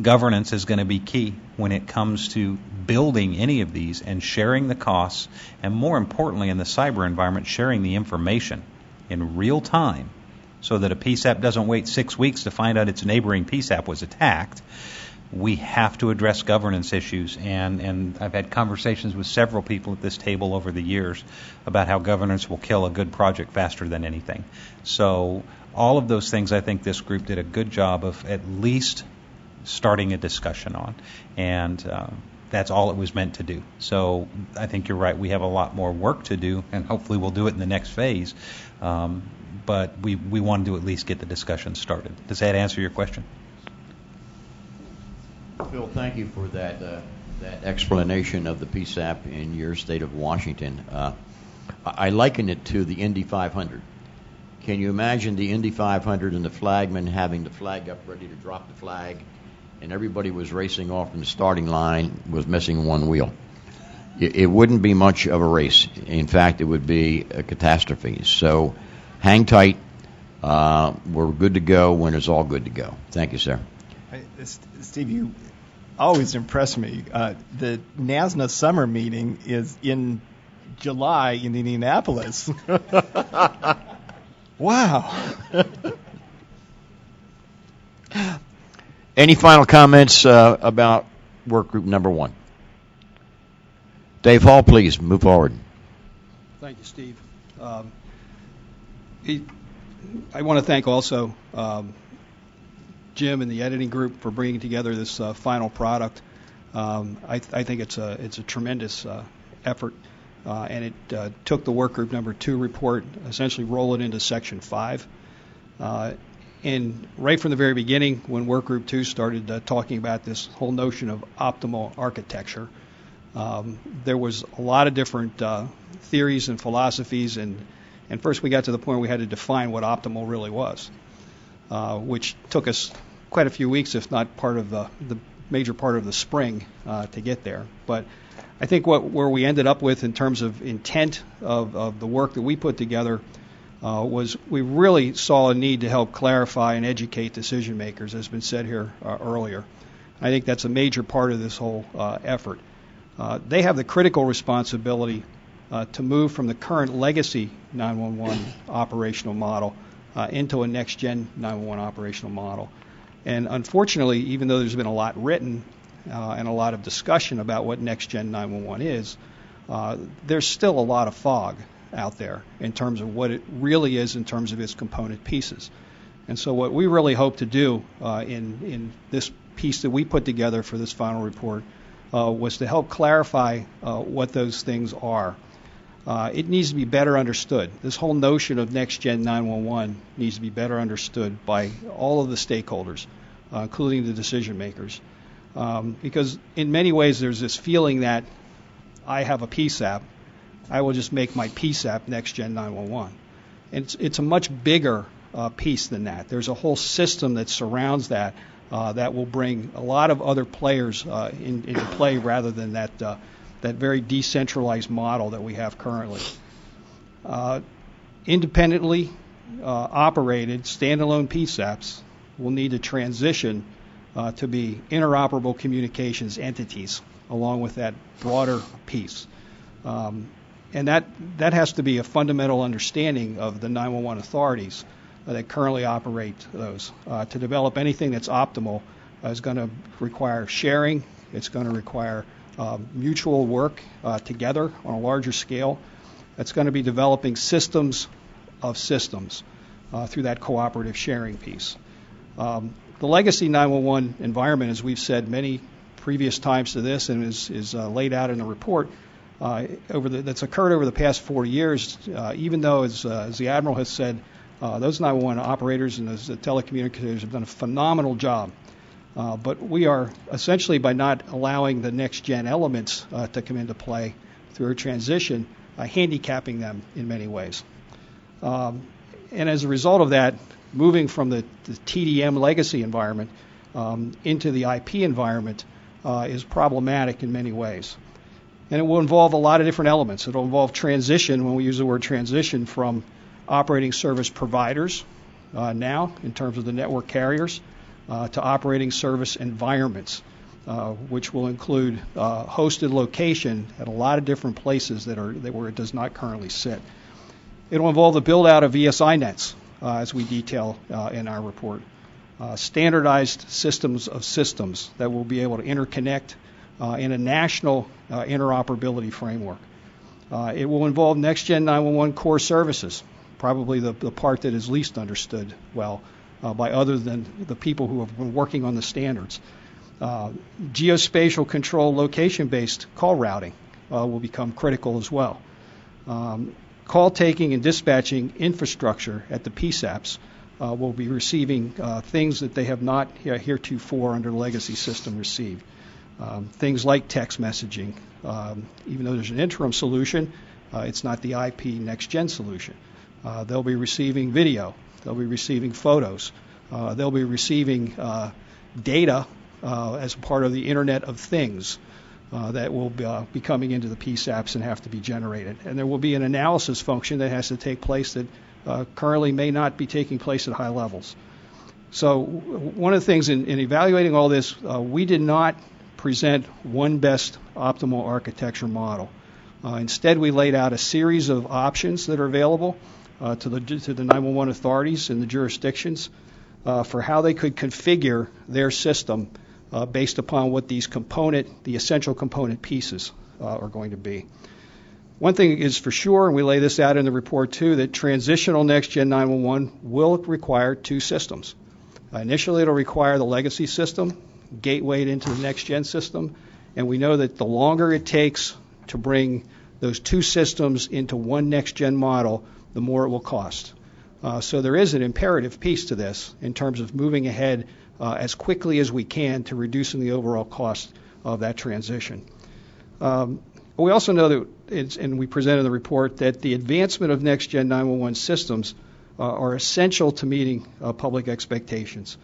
governance is going to be key when it comes to building any of these and sharing the costs, and more importantly in the cyber environment, sharing the information in real time so that a PSAP doesn't wait 6 weeks to find out its neighboring PSAP was attacked. We have to address governance issues, and I've had conversations with several people at this table over the years about how governance will kill a good project faster than anything. So all of those things I think this group did a good job of at least starting a discussion on, and that's all it was meant to do. So I think you're right, we have a lot more work to do, and hopefully we'll do it in the next phase, but we wanted to at least get the discussion started. Does that answer your question? Phil, thank you for that explanation of the PSAP in your state of Washington. I liken it to the Indy 500. Can you imagine the Indy 500 and the flagman having the flag up ready to drop the flag, and everybody was racing off from the starting line, was missing one wheel? It wouldn't be much of a race. In fact, it would be a catastrophe. So hang tight. We're good to go when it's all good to go. Thank you, sir. Steve, you always impress me. The NASNA summer meeting is in July in Indianapolis. Wow. Any final comments about work group number 1? Dave Hall, please move forward. Thank you, Steve. I want to thank also Jim and the editing group for bringing together this final product. I think it's a tremendous effort, and it took the work group number 2 report, essentially roll it into section 5. And right from the very beginning, when work group 2 started talking about this whole notion of optimal architecture, there was a lot of different theories and philosophies, and first we got to the point where we had to define what optimal really was, which took us quite a few weeks, if not part of the major part of the spring to get there. But I think where we ended up with in terms of intent of the work that we put together was we really saw a need to help clarify and educate decision makers, as has been said here earlier. I think that's a major part of this whole effort. They have the critical responsibility to move from the current legacy 911 operational model into a next-gen 911 operational model. And unfortunately, even though there's been a lot written and a lot of discussion about what next-gen 911 is, there's still a lot of fog out there in terms of what it really is in terms of its component pieces. And so what we really hope to do in this piece that we put together for this final report was to help clarify what those things are. It needs to be better understood. This whole notion of next-gen 911 needs to be better understood by all of the stakeholders, including the decision makers. Because in many ways there's this feeling that I have a PSAP, I will just make my PSAP next-gen 911. And it's a much bigger piece than that. There's a whole system that surrounds that that will bring a lot of other players into play rather than that very decentralized model that we have currently. Independently operated standalone PSAPs will need to transition to be interoperable communications entities along with that broader piece. And that has to be a fundamental understanding of the 911 authorities that currently operate those. To develop anything that's optimal is going to require sharing. It's going to require mutual work together on a larger scale. It's going to be developing systems of systems through that cooperative sharing piece. The legacy 911 environment, as we've said many previous times to this and is laid out in the report, that's occurred over the past 4 years, even though, as the Admiral has said, those 911 operators and those telecommunicators have done a phenomenal job. But we are essentially, by not allowing the next-gen elements to come into play through a transition, handicapping them in many ways. And as a result of that, moving from the TDM legacy environment into the IP environment is problematic in many ways. And it will involve a lot of different elements. It will involve transition, when we use the word transition, from operating service providers now, in terms of the network carriers, to operating service environments, which will include hosted location at a lot of different places where it does not currently sit. It will involve the build-out of ESI nets, as we detail in our report. Standardized systems of systems that will be able to interconnect in a national interoperability framework. It will involve next-gen 911 core services, probably the part that is least understood well by other than the people who have been working on the standards. Geospatial control location-based call routing will become critical as well. Call taking and dispatching infrastructure at the PSAPs will be receiving things that they have not heretofore under the legacy system received. Things like text messaging. Even though there's an interim solution, it's not the IP next-gen solution. They'll be receiving video. They'll be receiving photos. They'll be receiving data as part of the Internet of Things that will be coming into the PSAPs and have to be generated. And there will be an analysis function that has to take place that currently may not be taking place at high levels. So one of the things in evaluating all this, we did not present one best optimal architecture model. Instead, we laid out a series of options that are available to the 911 authorities in the jurisdictions for how they could configure their system based upon what the essential component pieces are going to be. One thing is for sure, and we lay this out in the report too, that transitional next-gen 911 will require two systems. Initially, it'll require the legacy system, gatewayed into the next-gen system, and we know that the longer it takes to bring those two systems into one next-gen model, the more it will cost. So there is an imperative piece to this in terms of moving ahead as quickly as we can to reducing the overall cost of that transition. We also know that, and we presented in the report, that the advancement of next-gen 911 systems are essential to meeting public expectations.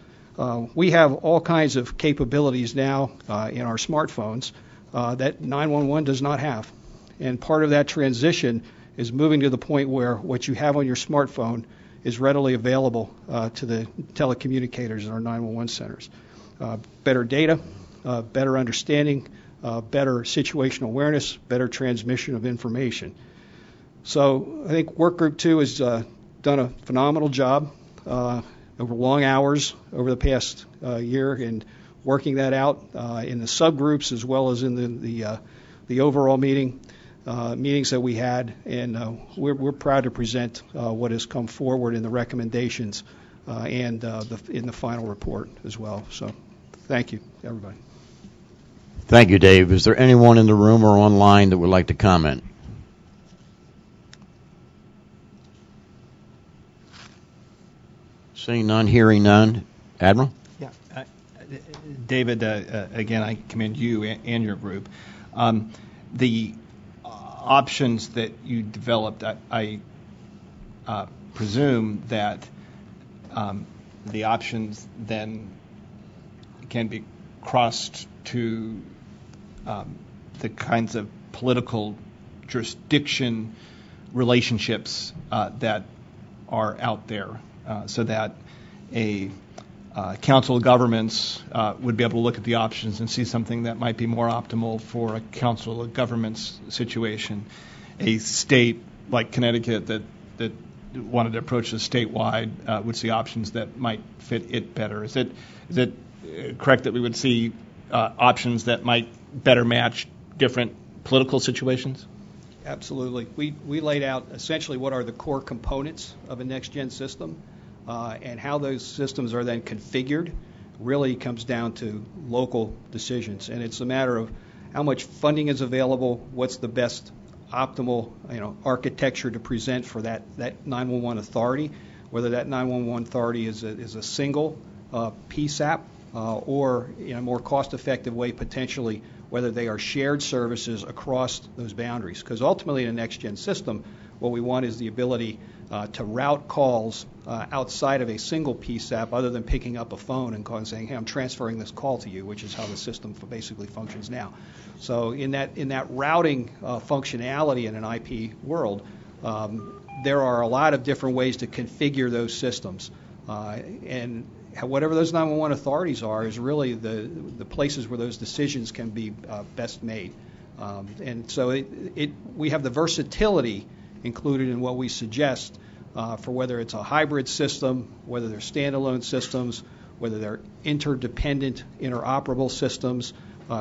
We have all kinds of capabilities now in our smartphones that 911 does not have. And part of that transition is moving to the point where what you have on your smartphone is readily available to the telecommunicators in our 911 centers. Better data, better understanding, better situational awareness, better transmission of information. So I think Work Group 2 has done a phenomenal job over long hours over the past year in working that out in the subgroups as well as in the overall meetings that we had, and we're proud to present what has come forward in the recommendations and in the final report as well. So thank you, everybody. Thank you, Dave. Is there anyone in the room or online that would like to comment? Seeing none, hearing none. Admiral? Yeah. David, again, I commend you and your group. The options that you developed, I presume that the options then can be crossed to the kinds of political jurisdiction relationships that are out there, so that a council of governments would be able to look at the options and see something that might be more optimal for a council of governments situation. A state like Connecticut that wanted to approach this statewide would see options that might fit it better. Is it correct that we would see options that might better match different political situations? Absolutely. We laid out essentially what are the core components of a next-gen system, and how those systems are then configured really comes down to local decisions. And it's a matter of how much funding is available, what's the best optimal architecture to present for that 911 authority, whether that 911 authority is a single PSAP or in a more cost-effective way potentially whether they are shared services across those boundaries. Because ultimately in a next-gen system, what we want is the ability to route calls outside of a single PSAP other than picking up a phone and saying, hey, I'm transferring this call to you, which is how the system basically functions now. So in that routing functionality in an IP world, there are a lot of different ways to configure those systems. And whatever those 911 authorities are is really the places where those decisions can be best made. And so we have the versatility included in what we suggest for whether it's a hybrid system, whether they're standalone systems, whether they're interdependent, interoperable systems.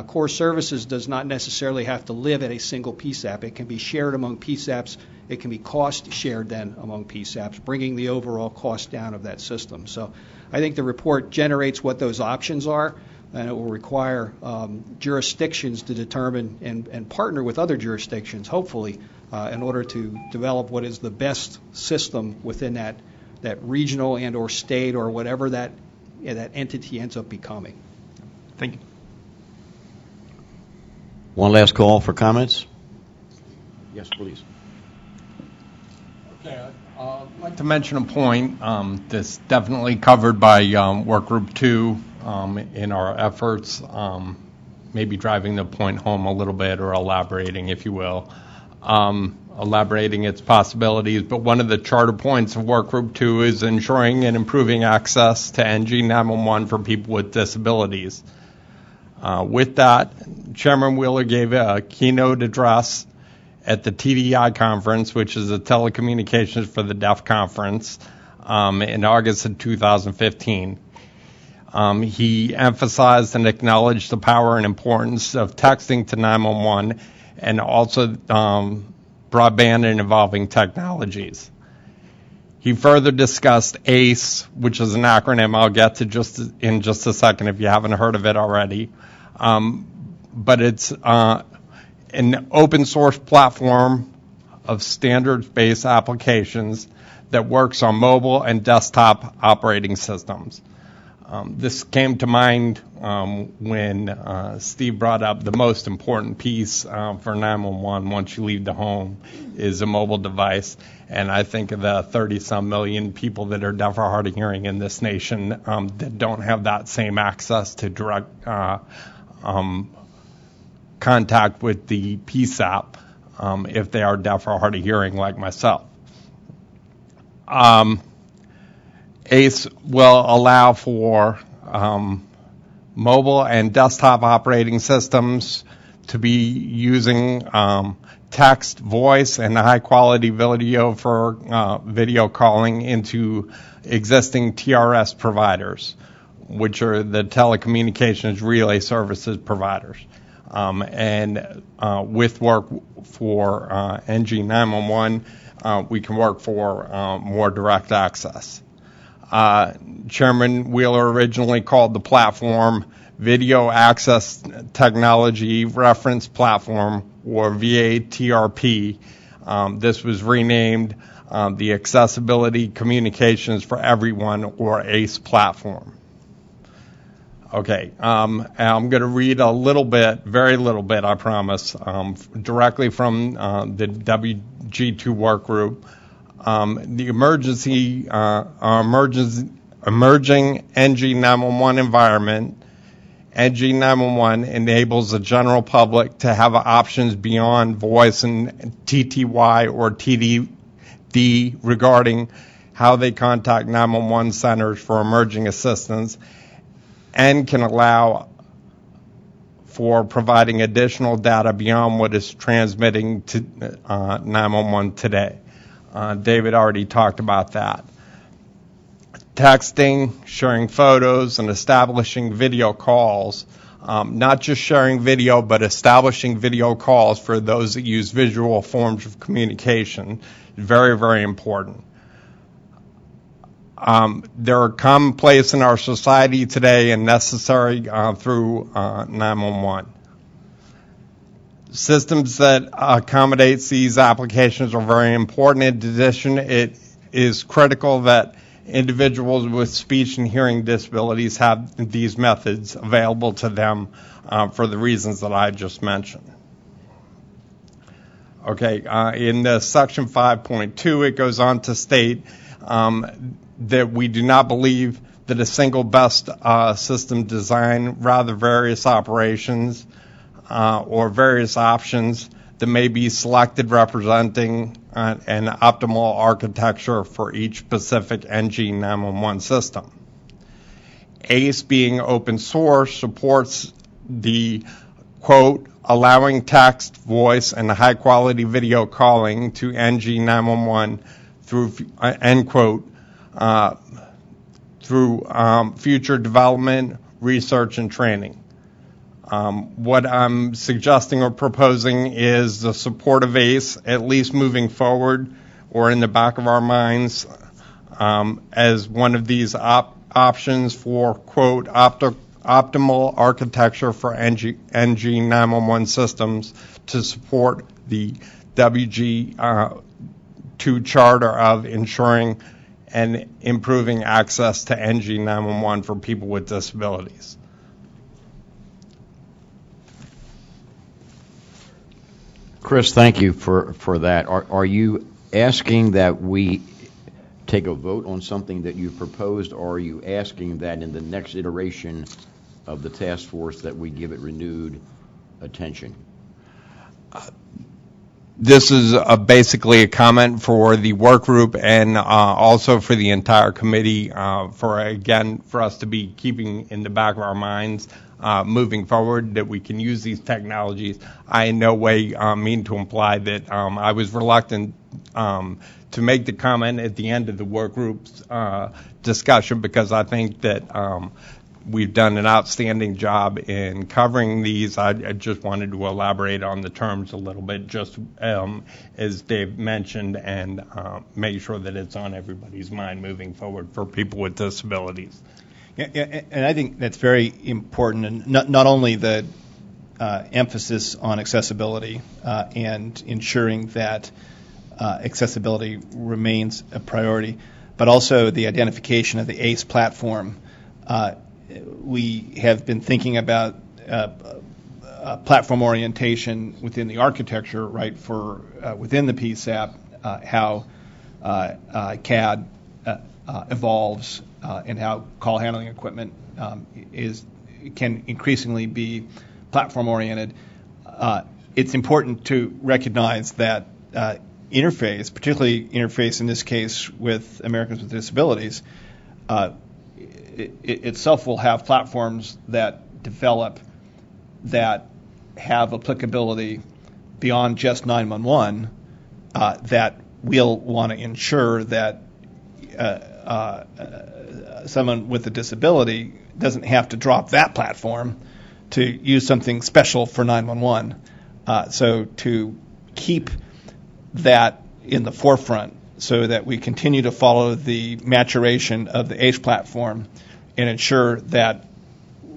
Core services does not necessarily have to live at a single PSAP. It can be shared among PSAPs. It can be cost shared then among PSAPs, bringing the overall cost down of that system. So I think the report generates what those options are, and it will require jurisdictions to determine and partner with other jurisdictions, hopefully, in order to develop what is the best system within that regional and or state or whatever that entity ends up becoming. Thank you. One last call for comments. Yes, please. Okay, I'd like to mention a point that's definitely covered by Work Group 2 in our efforts, maybe driving the point home a little bit or elaborating, if you will, elaborating its possibilities. But one of the charter points of Work Group 2 is ensuring and improving access to NG 911 for people with disabilities. With that, Chairman Wheeler gave a keynote address at the TDI conference, which is a telecommunications for the deaf conference, in August of 2015. He emphasized and acknowledged the power and importance of texting to 911 and also broadband and evolving technologies. He further discussed ACE, which is an acronym I'll get to in just a second if you haven't heard of it already. But it's an open source platform of standards-based applications that works on mobile and desktop operating systems. This came to mind when Steve brought up the most important piece for 911 once you leave the home is a mobile device. And I think of the 30-some million people that are deaf or hard of hearing in this nation that don't have that same access to direct contact with the PSAP if they are deaf or hard of hearing like myself. ACE will allow for mobile and desktop operating systems to be using text, voice, and high-quality video for video calling into existing TRS providers, which are the telecommunications relay services providers. And with work for NG 911, we can work for more direct access. Chairman Wheeler originally called the platform Video Access Technology Reference Platform, or VATRP. This was renamed the Accessibility Communications for Everyone, or ACE platform. Okay, I'm going to read a little bit, very little bit, I promise, directly from the WG2 work group. The emerging NG 911 environment, NG 911 enables the general public to have options beyond voice and TTY or TDD regarding how they contact 911 centers for emerging assistance, and can allow for providing additional data beyond what is transmitting to 911 today. David already talked about that. Texting, sharing photos, and establishing video calls, not just sharing video, but establishing video calls for those that use visual forms of communication, very, very important. They're commonplace in our society today and necessary through 911. Systems that accommodates these applications are very important. In addition, it is critical that individuals with speech and hearing disabilities have these methods available to them for the reasons that I just mentioned. Okay, in the section 5.2, it goes on to state that we do not believe that a single best system design, rather various operations or various options that may be selected representing an optimal architecture for each specific NG 911 system. ACE, being open source, supports the, quote, allowing text, voice, and high-quality video calling to NG 911 through, end quote, through future development, research, and training. What I'm suggesting or proposing is the support of ACE, at least moving forward or in the back of our minds, as one of these options for, quote, optimal architecture for NG 911 systems to support the WG2 charter of ensuring and improving access to NG 911 for people with disabilities. Chris, thank you for that. Are you asking that we take a vote on something that you proposed, or are you asking that in the next iteration of the task force that we give it renewed attention? This is basically a comment for the work group and also for the entire committee for us to be keeping in the back of our minds moving forward that we can use these technologies. I in no way mean to imply that I was reluctant to make the comment at the end of the work group's discussion, because I think that we've done an outstanding job in covering these. I just wanted to elaborate on the terms a little bit, just as Dave mentioned, and make sure that it's on everybody's mind moving forward for people with disabilities. Yeah, and I think that's very important, and not only the emphasis on accessibility and ensuring that accessibility remains a priority, but also the identification of the ACE platform we have been thinking about platform orientation within the architecture, right, for within the PSAP, how CAD evolves and how call handling equipment can increasingly be platform oriented. It's important to recognize that interface, particularly interface in this case with Americans with Disabilities, it itself will have platforms that develop that have applicability beyond just 911, that we'll want to ensure that someone with a disability doesn't have to drop that platform to use something special for 911. So to keep that in the forefront so that we continue to follow the maturation of the ACE platform and ensure that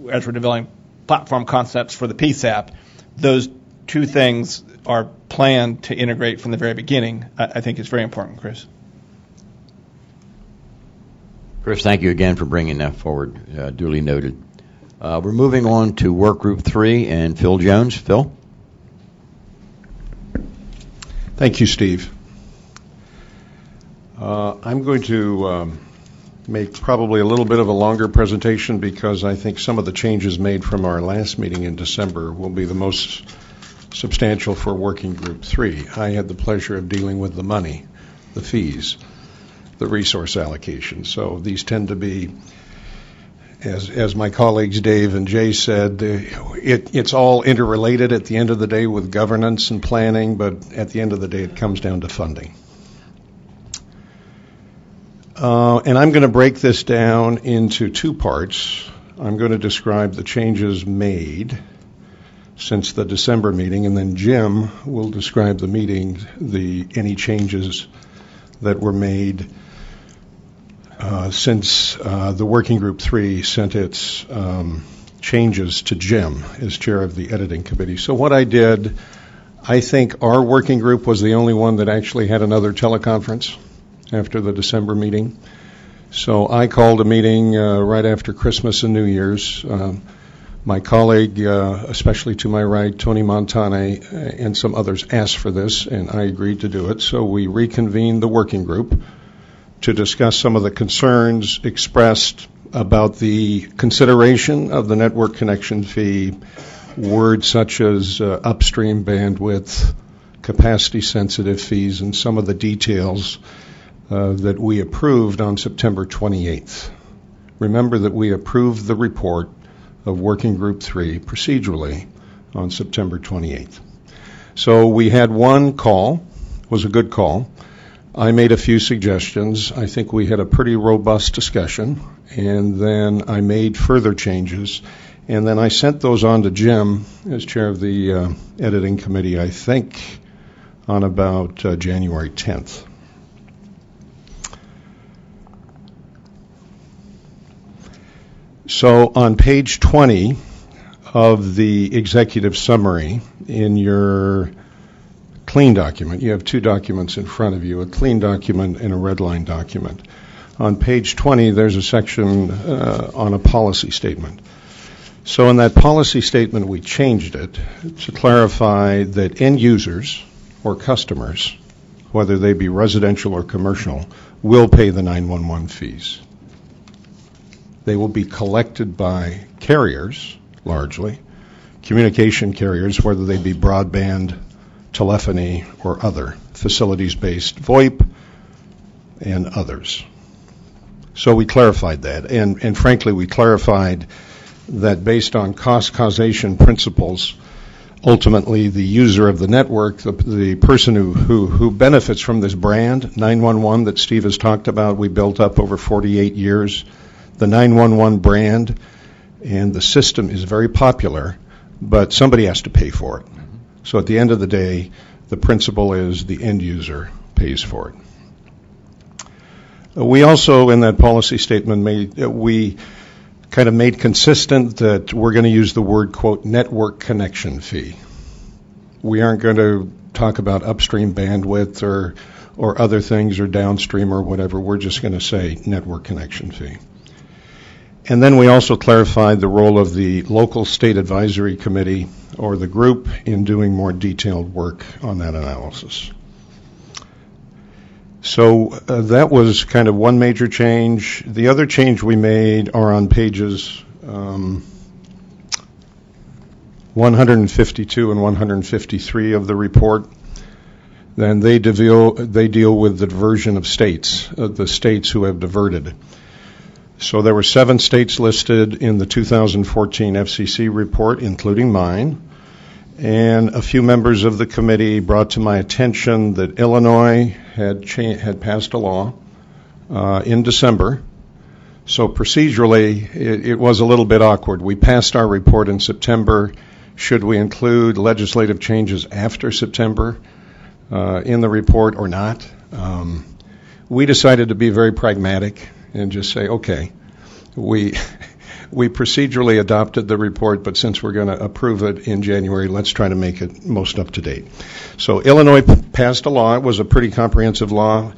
as we're developing platform concepts for the PSAP, those two things are planned to integrate from the very beginning. I think it's very important, Chris. Chris, thank you again for bringing that forward. Duly noted. We're moving on to Work Group 3 and Phil Jones. Phil? Thank you, Steve. I'm going to make probably a little bit of a longer presentation because I think some of the changes made from our last meeting in December will be the most substantial for Working Group 3. I had the pleasure of dealing with the money, the fees, the resource allocation. So these tend to be, as my colleagues Dave and Jay said, it's all interrelated at the end of the day with governance and planning, but at the end of the day it comes down to funding. And I'm going to break this down into two parts. I'm going to describe the changes made since the December meeting, and then Jim will describe the meeting, any changes that were made since the Working Group 3 sent its changes to Jim as chair of the editing committee. So what I did, I think our working group was the only one that actually had another teleconference after the December meeting. So I called a meeting right after Christmas and New Year's. My colleague, especially to my right, Tony Montane, and some others asked for this, and I agreed to do it. So we reconvened the working group to discuss some of the concerns expressed about the consideration of the network connection fee, words such as upstream bandwidth, capacity-sensitive fees, and some of the details that we approved on September 28th. Remember that we approved the report of Working Group 3 procedurally on September 28th. So we had one call, was a good call. I made a few suggestions. I think we had a pretty robust discussion, and then I made further changes, and then I sent those on to Jim as chair of the editing committee, I think, on about January 10th. So on page 20 of the executive summary in your clean document, you have two documents in front of you, a clean document and a red line document. On page 20, there's a section on a policy statement. So in that policy statement, we changed it to clarify that end users or customers, whether they be residential or commercial, will pay the 911 fees. They will be collected by carriers, largely, communication carriers, whether they be broadband, telephony, or other, facilities-based VoIP, and others. So we clarified that, and frankly, we clarified that based on cost causation principles, ultimately the user of the network, the person who benefits from this brand, 911 that Steve has talked about, we built up over 48 years, the 911 brand, and the system is very popular, but somebody has to pay for it. So at the end of the day, the principle is the end user pays for it. We also, in that policy statement, we kind of made consistent that we're going to use the word, quote, network connection fee. We aren't going to talk about upstream bandwidth or other things or downstream or whatever. We're just going to say network connection fee. And then we also clarified the role of the local state advisory committee or the group in doing more detailed work on that analysis. So that was kind of one major change. The other change we made are on pages 152 and 153 of the report. Then they deal with the diversion of states, the states who have diverted. So there were 7 states listed in the 2014 FCC report, including mine. And a few members of the committee brought to my attention that Illinois had passed a law in December. So procedurally, it was a little bit awkward. We passed our report in September. Should we include legislative changes after September in the report or not? We decided to be very pragmatic and just say, okay, we procedurally adopted the report, but since we're going to approve it in January, let's try to make it most up to date. So Illinois passed a law. It was a pretty comprehensive law.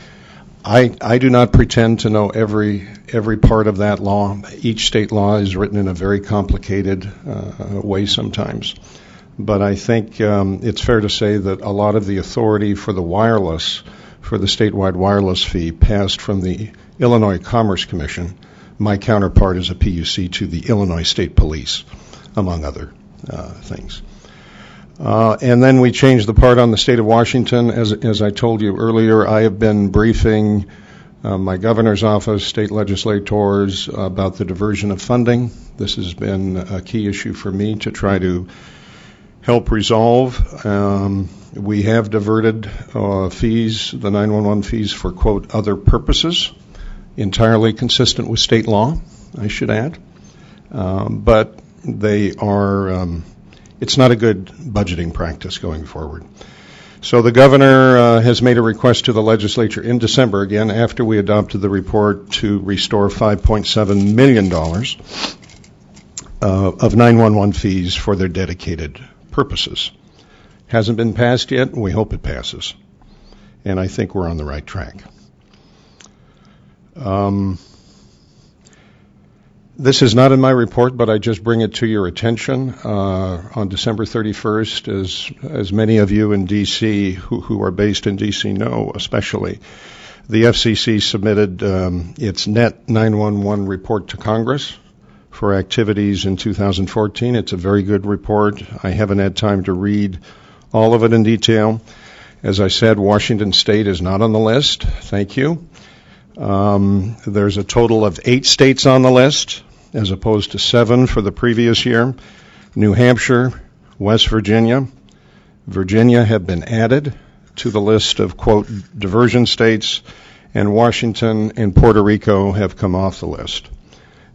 I do not pretend to know every part of that law. Each state law is written in a very complicated way sometimes. But I think it's fair to say that a lot of the authority for the wireless, for the statewide wireless fee, passed from the Illinois Commerce Commission. My counterpart is a PUC to the Illinois State Police, among other things. And then we changed the part on the state of Washington. As I told you earlier, I have been briefing my governor's office, state legislators, about the diversion of funding. This has been a key issue for me to try to help resolve. We have diverted fees, the 911 fees, for, quote, other purposes, entirely consistent with state law, I should add. But they are, it's not a good budgeting practice going forward. So the governor has made a request to the legislature in December, again, after we adopted the report, to restore $5.7 million of 911 fees for their dedicated purposes. Hasn't been passed yet. We hope it passes. And I think we're on the right track. This is not in my report, but I just bring it to your attention. On December 31st, as many of you in D.C. who are based in D.C. know, especially, the FCC submitted its net 911 report to Congress for activities in 2014. It's a very good report. I haven't had time to read all of it in detail. As I said, Washington State is not on the list. Thank you. There's a total of 8 states on the list, as opposed to 7 for the previous year. New Hampshire, West Virginia, Virginia have been added to the list of, quote, diversion states, and Washington and Puerto Rico have come off the list.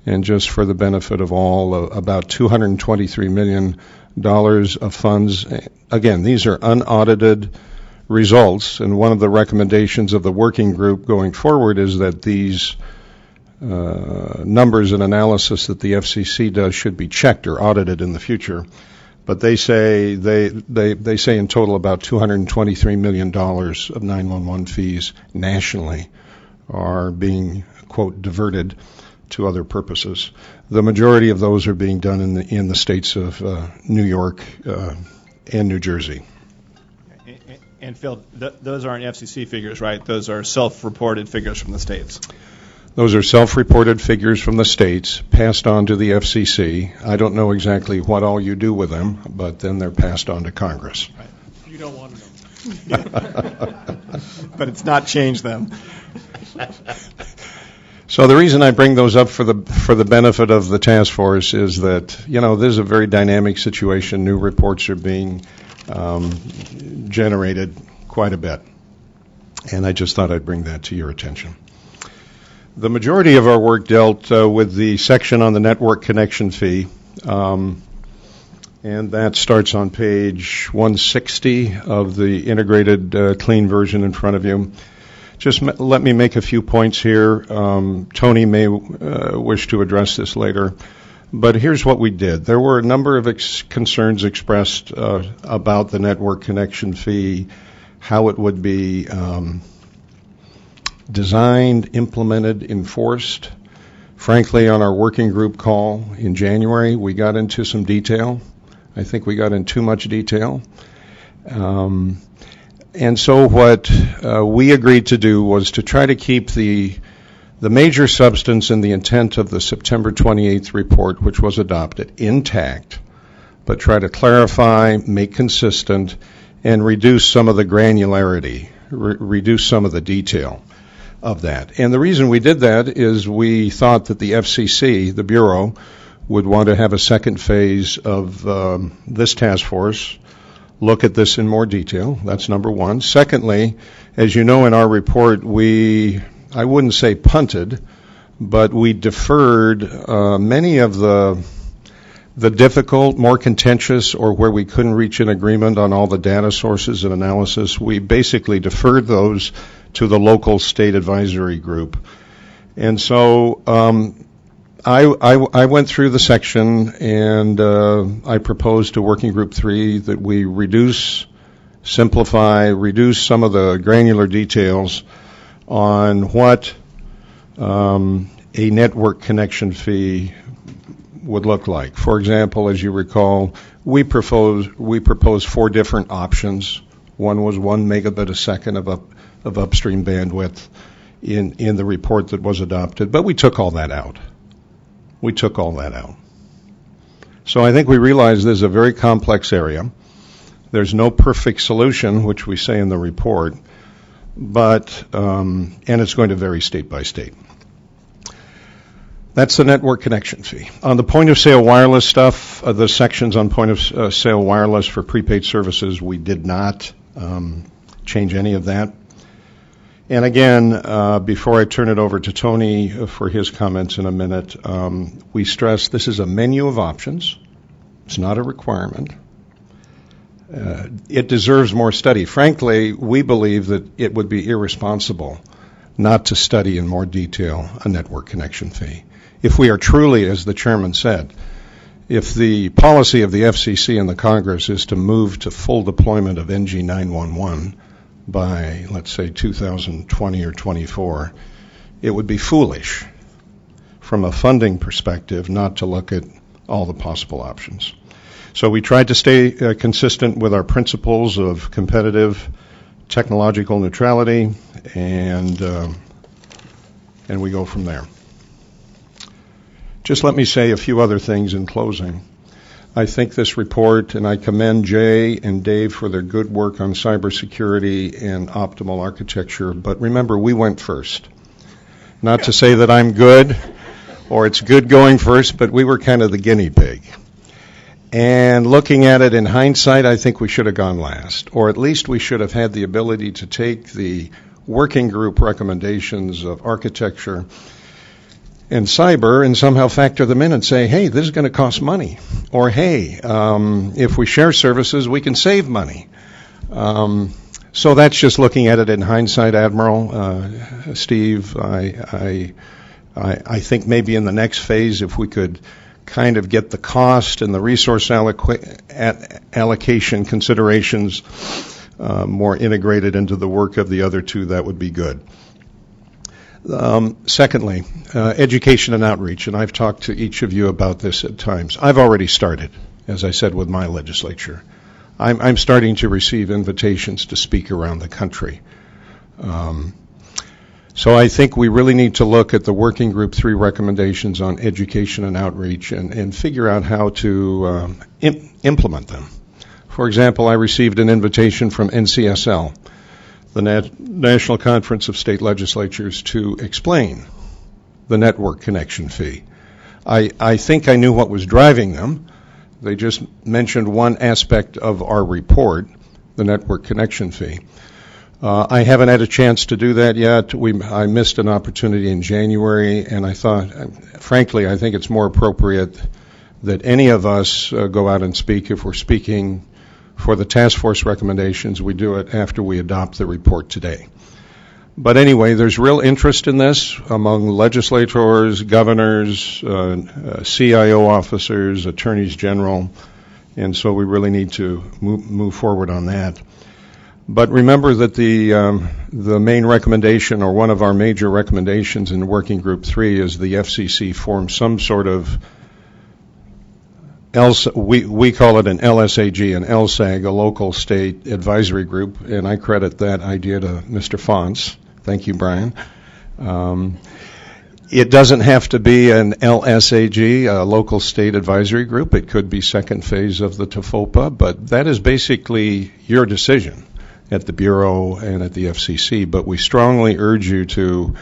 And just for the benefit of all, about $223 million of funds. Again, these are unaudited results, and one of the recommendations of the working group going forward is that these numbers and analysis that the FCC does should be checked or audited in the future. But they say they say in total about $223 million of 911 fees nationally are being, quote, diverted to other purposes. The majority of those are being done in the states of New York and New Jersey. And Phil, those aren't FCC figures, right? Those are self-reported figures from the states. Those are self-reported figures from the states passed on to the FCC. I don't know exactly what all you do with them, but then they're passed on to Congress. Right. You don't want them. But it's not changed them. So the reason I bring those up for the benefit of the task force is that, you know, this is a very dynamic situation. New reports are being generated quite a bit. And I just thought I'd bring that to your attention. The majority of our work dealt with the section on the network connection fee, and that starts on page 160 of the integrated clean version in front of you. Just let me make a few points here. Tony may wish to address this later. But here's what we did. There were a number of concerns expressed about the network connection fee, how it would be designed, implemented, enforced. Frankly, on our working group call in January, we got into some detail. I think we got in too much detail. And so what we agreed to do was to try to keep the major substance and the intent of the September 28th report, which was adopted, intact, but try to clarify, make consistent, and reduce some of the granularity, reduce some of the detail of that. And the reason we did that is we thought that the FCC, the Bureau, would want to have a second phase of this task force, look at this in more detail. That's number one. Secondly, as you know in our report, I wouldn't say punted, but we deferred many of the difficult, more contentious, or where we couldn't reach an agreement on all the data sources and analysis. We basically deferred those to the local state advisory group. And so I went through the section, and I proposed to Working Group 3 that we simplify, reduce some of the granular details on what a network connection fee would look like. For example, as you recall, we proposed 4 different options. One was 1 megabit a second of upstream bandwidth in the report that was adopted, but we took all that out. So I think we realize this is a very complex area. There's no perfect solution, which we say in the report, but and it's going to vary state by state. That's the network connection fee. On the point-of-sale wireless stuff, the sections on point-of-sale wireless for prepaid services, we did not change any of that. And again, before I turn it over to Tony for his comments in a minute, we stress this is a menu of options. It's not a requirement. It deserves more study. Frankly, we believe that it would be irresponsible not to study in more detail a network connection fee. If we are truly, as the chairman said, if the policy of the FCC and the Congress is to move to full deployment of NG 911 by, let's say, 2020 or 24, it would be foolish from a funding perspective not to look at all the possible options. So we tried to stay consistent with our principles of competitive technological neutrality, and we go from there. Just let me say a few other things in closing. I think this report, and I commend Jay and Dave for their good work on cybersecurity and optimal architecture, but remember, we went first. Not to say that I'm good or it's good going first, but we were kind of the guinea pig. And looking at it in hindsight, I think we should have gone last, or at least we should have had the ability to take the working group recommendations of architecture and cyber and somehow factor them in and say, hey, this is going to cost money. Or, hey, if we share services, we can save money. So that's just looking at it in hindsight, Admiral. Steve, I think maybe in the next phase, if we could kind of get the cost and the resource allocation considerations more integrated into the work of the other two, that would be good. Secondly, education and outreach, and I've talked to each of you about this at times. I've already started, as I said, with my legislature. I'm starting to receive invitations to speak around the country. So I think we really need to look at the Working Group 3 recommendations on education and outreach and figure out how to implement them. For example, I received an invitation from NCSL, the National Conference of State Legislatures, to explain the network connection fee. I think I knew what was driving them. They just mentioned one aspect of our report, the network connection fee. I haven't had a chance to do that yet. I missed an opportunity in January, and I thought, frankly, I think it's more appropriate that any of us go out and speak. If we're speaking for the task force recommendations, we do it after we adopt the report today. But anyway, there's real interest in this among legislators, governors, CIO officers, attorneys general, and so we really need to move forward on that. But remember that the main recommendation, or one of our major recommendations in Working Group 3, is the FCC form some sort of we call it an LSAG, an LSAG, a local state advisory group, and I credit that idea to Mr. Fonts. Thank you, Brian. It doesn't have to be an LSAG, a local state advisory group. It could be second phase of the TFOPA, but that is basically your decision at the Bureau and at the FCC. But we strongly urge you to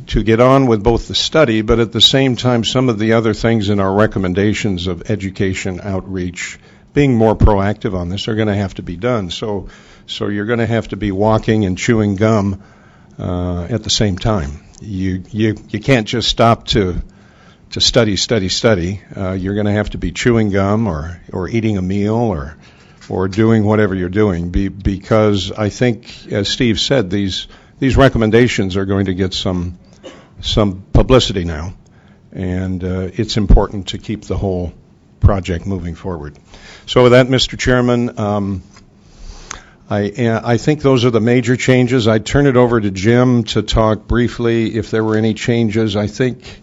get on with both the study, but at the same time, some of the other things in our recommendations of education, outreach, being more proactive on this are going to have to be done. So you're going to have to be walking and chewing gum at the same time. You can't just stop to study. You're going to have to be chewing gum or eating a meal or doing whatever you're doing, because I think, as Steve said, these recommendations are going to get some publicity now, and it's important to keep the whole project moving forward. So with that, Mr. Chairman, I think those are the major changes. I'd turn it over to Jim to talk briefly if there were any changes. I think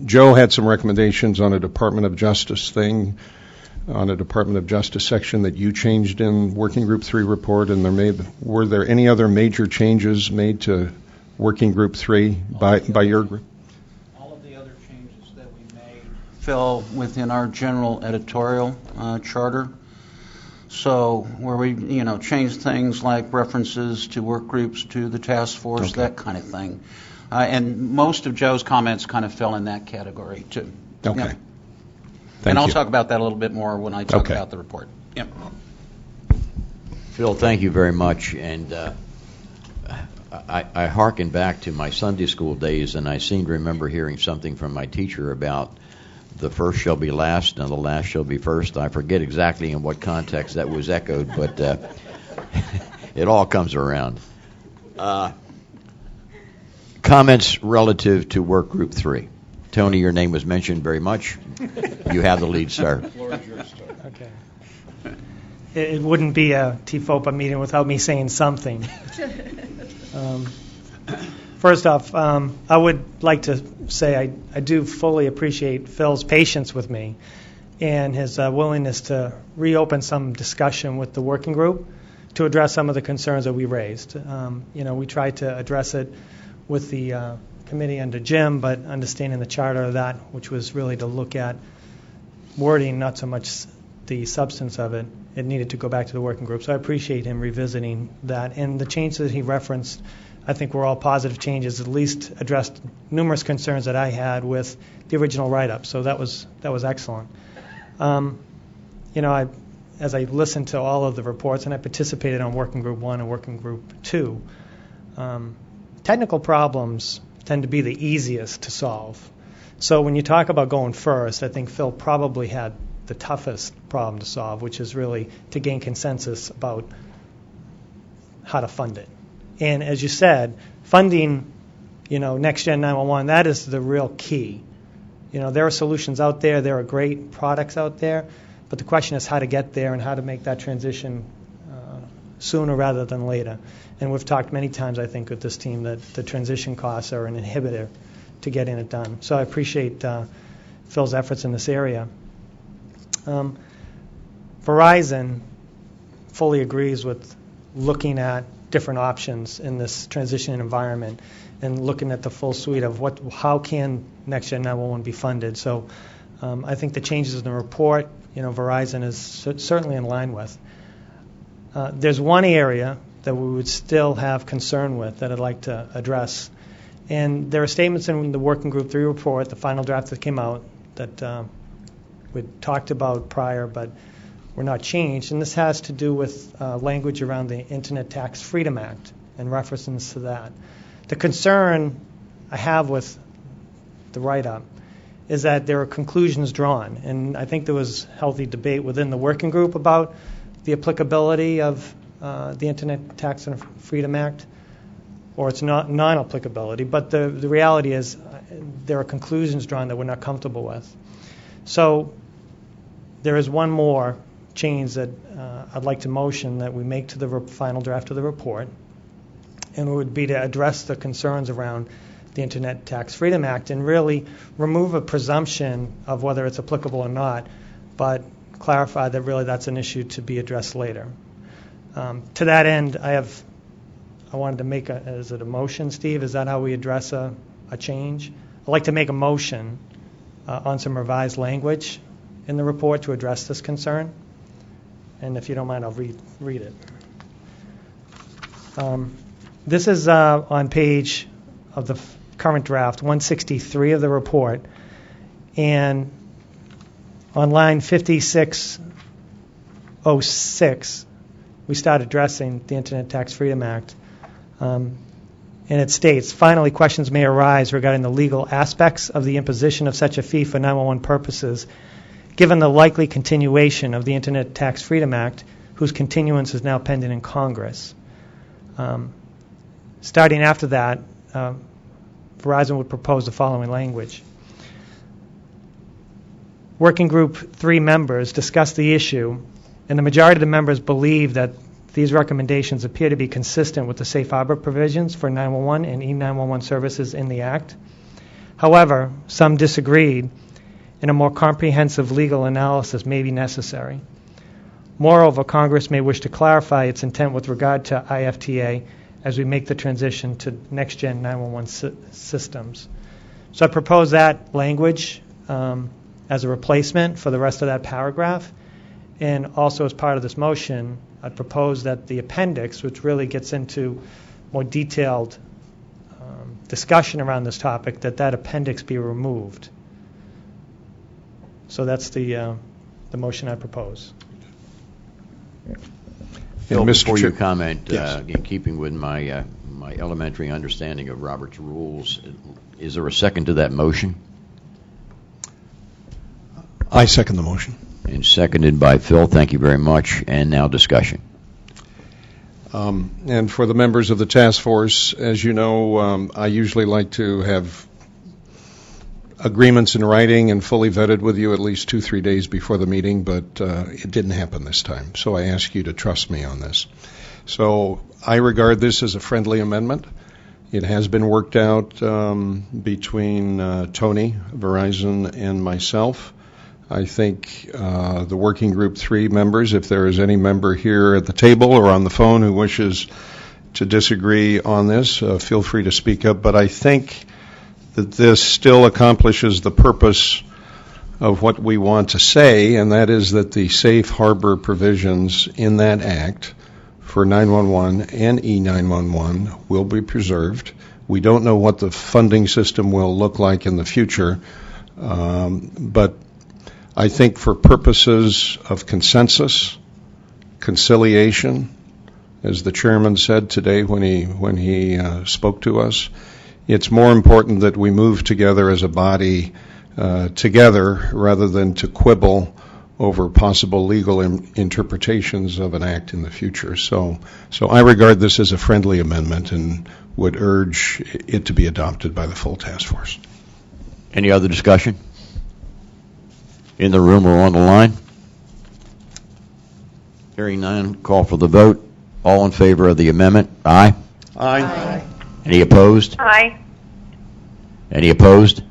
Joe had some recommendations on a Department of Justice thing, on a Department of Justice section that you changed in Working Group 3 report, and were there any other major changes made to Working Group 3 by your group? All of the other changes that we made fell within our general editorial charter. So where we, changed things like references to work groups, to the task force, that kind of thing. And most of Joe's comments kind of fell in that category, too. Okay. Yeah. Thank I'll you. talk about that a little bit more when I talk about the report. Yep. Phil, thank you very much. And I hearken back to my Sunday school days, and I seem to remember hearing something from my teacher about the first shall be last and the last shall be first. I forget exactly in what context that was echoed, but it all comes around. Comments relative to Work Group 3. Tony, your name was mentioned very much. You have the lead, sir. Okay. It wouldn't be a TFOPA meeting without me saying something. First off, I would like to say I do fully appreciate Phil's patience with me and his willingness to reopen some discussion with the working group to address some of the concerns that we raised. We tried to address it with the committee under Jim, but understanding the charter of that, which was really to look at wording, not so much the substance of it, it needed to go back to the working group. So I appreciate him revisiting that. And the changes that he referenced, I think were all positive changes, at least addressed numerous concerns that I had with the original write-up. So that was excellent. As I listened to all of the reports, and I participated on Working Group 1 and Working Group 2, technical problems tend to be the easiest to solve. So when you talk about going first, I think Phil probably had the toughest problem to solve, which is really to gain consensus about how to fund it. And as you said, funding, Next Gen 911, that is the real key. There are solutions out there, there are great products out there, but the question is how to get there and how to make that transition sooner rather than later. And we've talked many times, I think, with this team that the transition costs are an inhibitor to getting it done. So I appreciate Phil's efforts in this area. Verizon fully agrees with looking at different options in this transition environment and looking at the full suite of how can Next Gen 911 be funded. So I think the changes in the report, Verizon is certainly in line with. There's one area that we would still have concern with that I'd like to address. And there are statements in the Working Group 3 report, the final draft that came out, that we talked about prior but were not changed. And this has to do with language around the Internet Tax Freedom Act and references to that. The concern I have with the write-up is that there are conclusions drawn. And I think there was healthy debate within the working group about the applicability of the Internet Tax and Freedom Act, or its non-applicability. But the reality is there are conclusions drawn that we're not comfortable with. So there is one more change that I'd like to motion that we make to the final draft of the report, and it would be to address the concerns around the Internet Tax Freedom Act and really remove a presumption of whether it's applicable or not, but clarify that really that's an issue to be addressed later. To that end, I wanted to make is it a motion, Steve? Is that how we address a change? I'd like to make a motion on some revised language in the report to address this concern. And if you don't mind, I'll read it. This is on page of the current draft, 163 of the report. And on line 5606, we start addressing the Internet Tax Freedom Act. And it states, finally, questions may arise regarding the legal aspects of the imposition of such a fee for 911 purposes, given the likely continuation of the Internet Tax Freedom Act, whose continuance is now pending in Congress. Starting after that, Verizon would propose the following language. Working Group 3 members discussed the issue, and the majority of the members believe that these recommendations appear to be consistent with the safe harbor provisions for 911 and E911 services in the Act. However, some disagreed, and a more comprehensive legal analysis may be necessary. Moreover, Congress may wish to clarify its intent with regard to IFTA as we make the transition to next-gen 911 systems. So I propose that language as a replacement for the rest of that paragraph. And also as part of this motion, I propose that the appendix, which really gets into more detailed discussion around this topic, that appendix be removed. So that's the motion I propose. Phil, Mr. before you Chair- comment, Yes. in keeping with my elementary understanding of Robert's rules, is there a second to that motion? I second the motion. And seconded by Phil. Thank you very much. And now discussion. And for the members of the task force, as you know, I usually like to have agreements in writing and fully vetted with you at least 2-3 days before the meeting, but it didn't happen this time. So I ask you to trust me on this. So I regard this as a friendly amendment. It has been worked out between Tony, Verizon, and myself. I think the Working Group 3 members, if there is any member here at the table or on the phone who wishes to disagree on this, feel free to speak up. But I think that this still accomplishes the purpose of what we want to say, and that is that the safe harbor provisions in that act for 911 and E911 will be preserved. We don't know what the funding system will look like in the future, but I think for purposes of consensus, conciliation, as the chairman said today when he spoke to us, it's more important that we move together as a body together rather than to quibble over possible legal interpretations of an act in the future. So I regard this as a friendly amendment and would urge it to be adopted by the full task force. Any other discussion? In the room or on the line? Hearing none, call for the vote. All in favor of the amendment? Aye. Aye. Any opposed? Aye. Any opposed?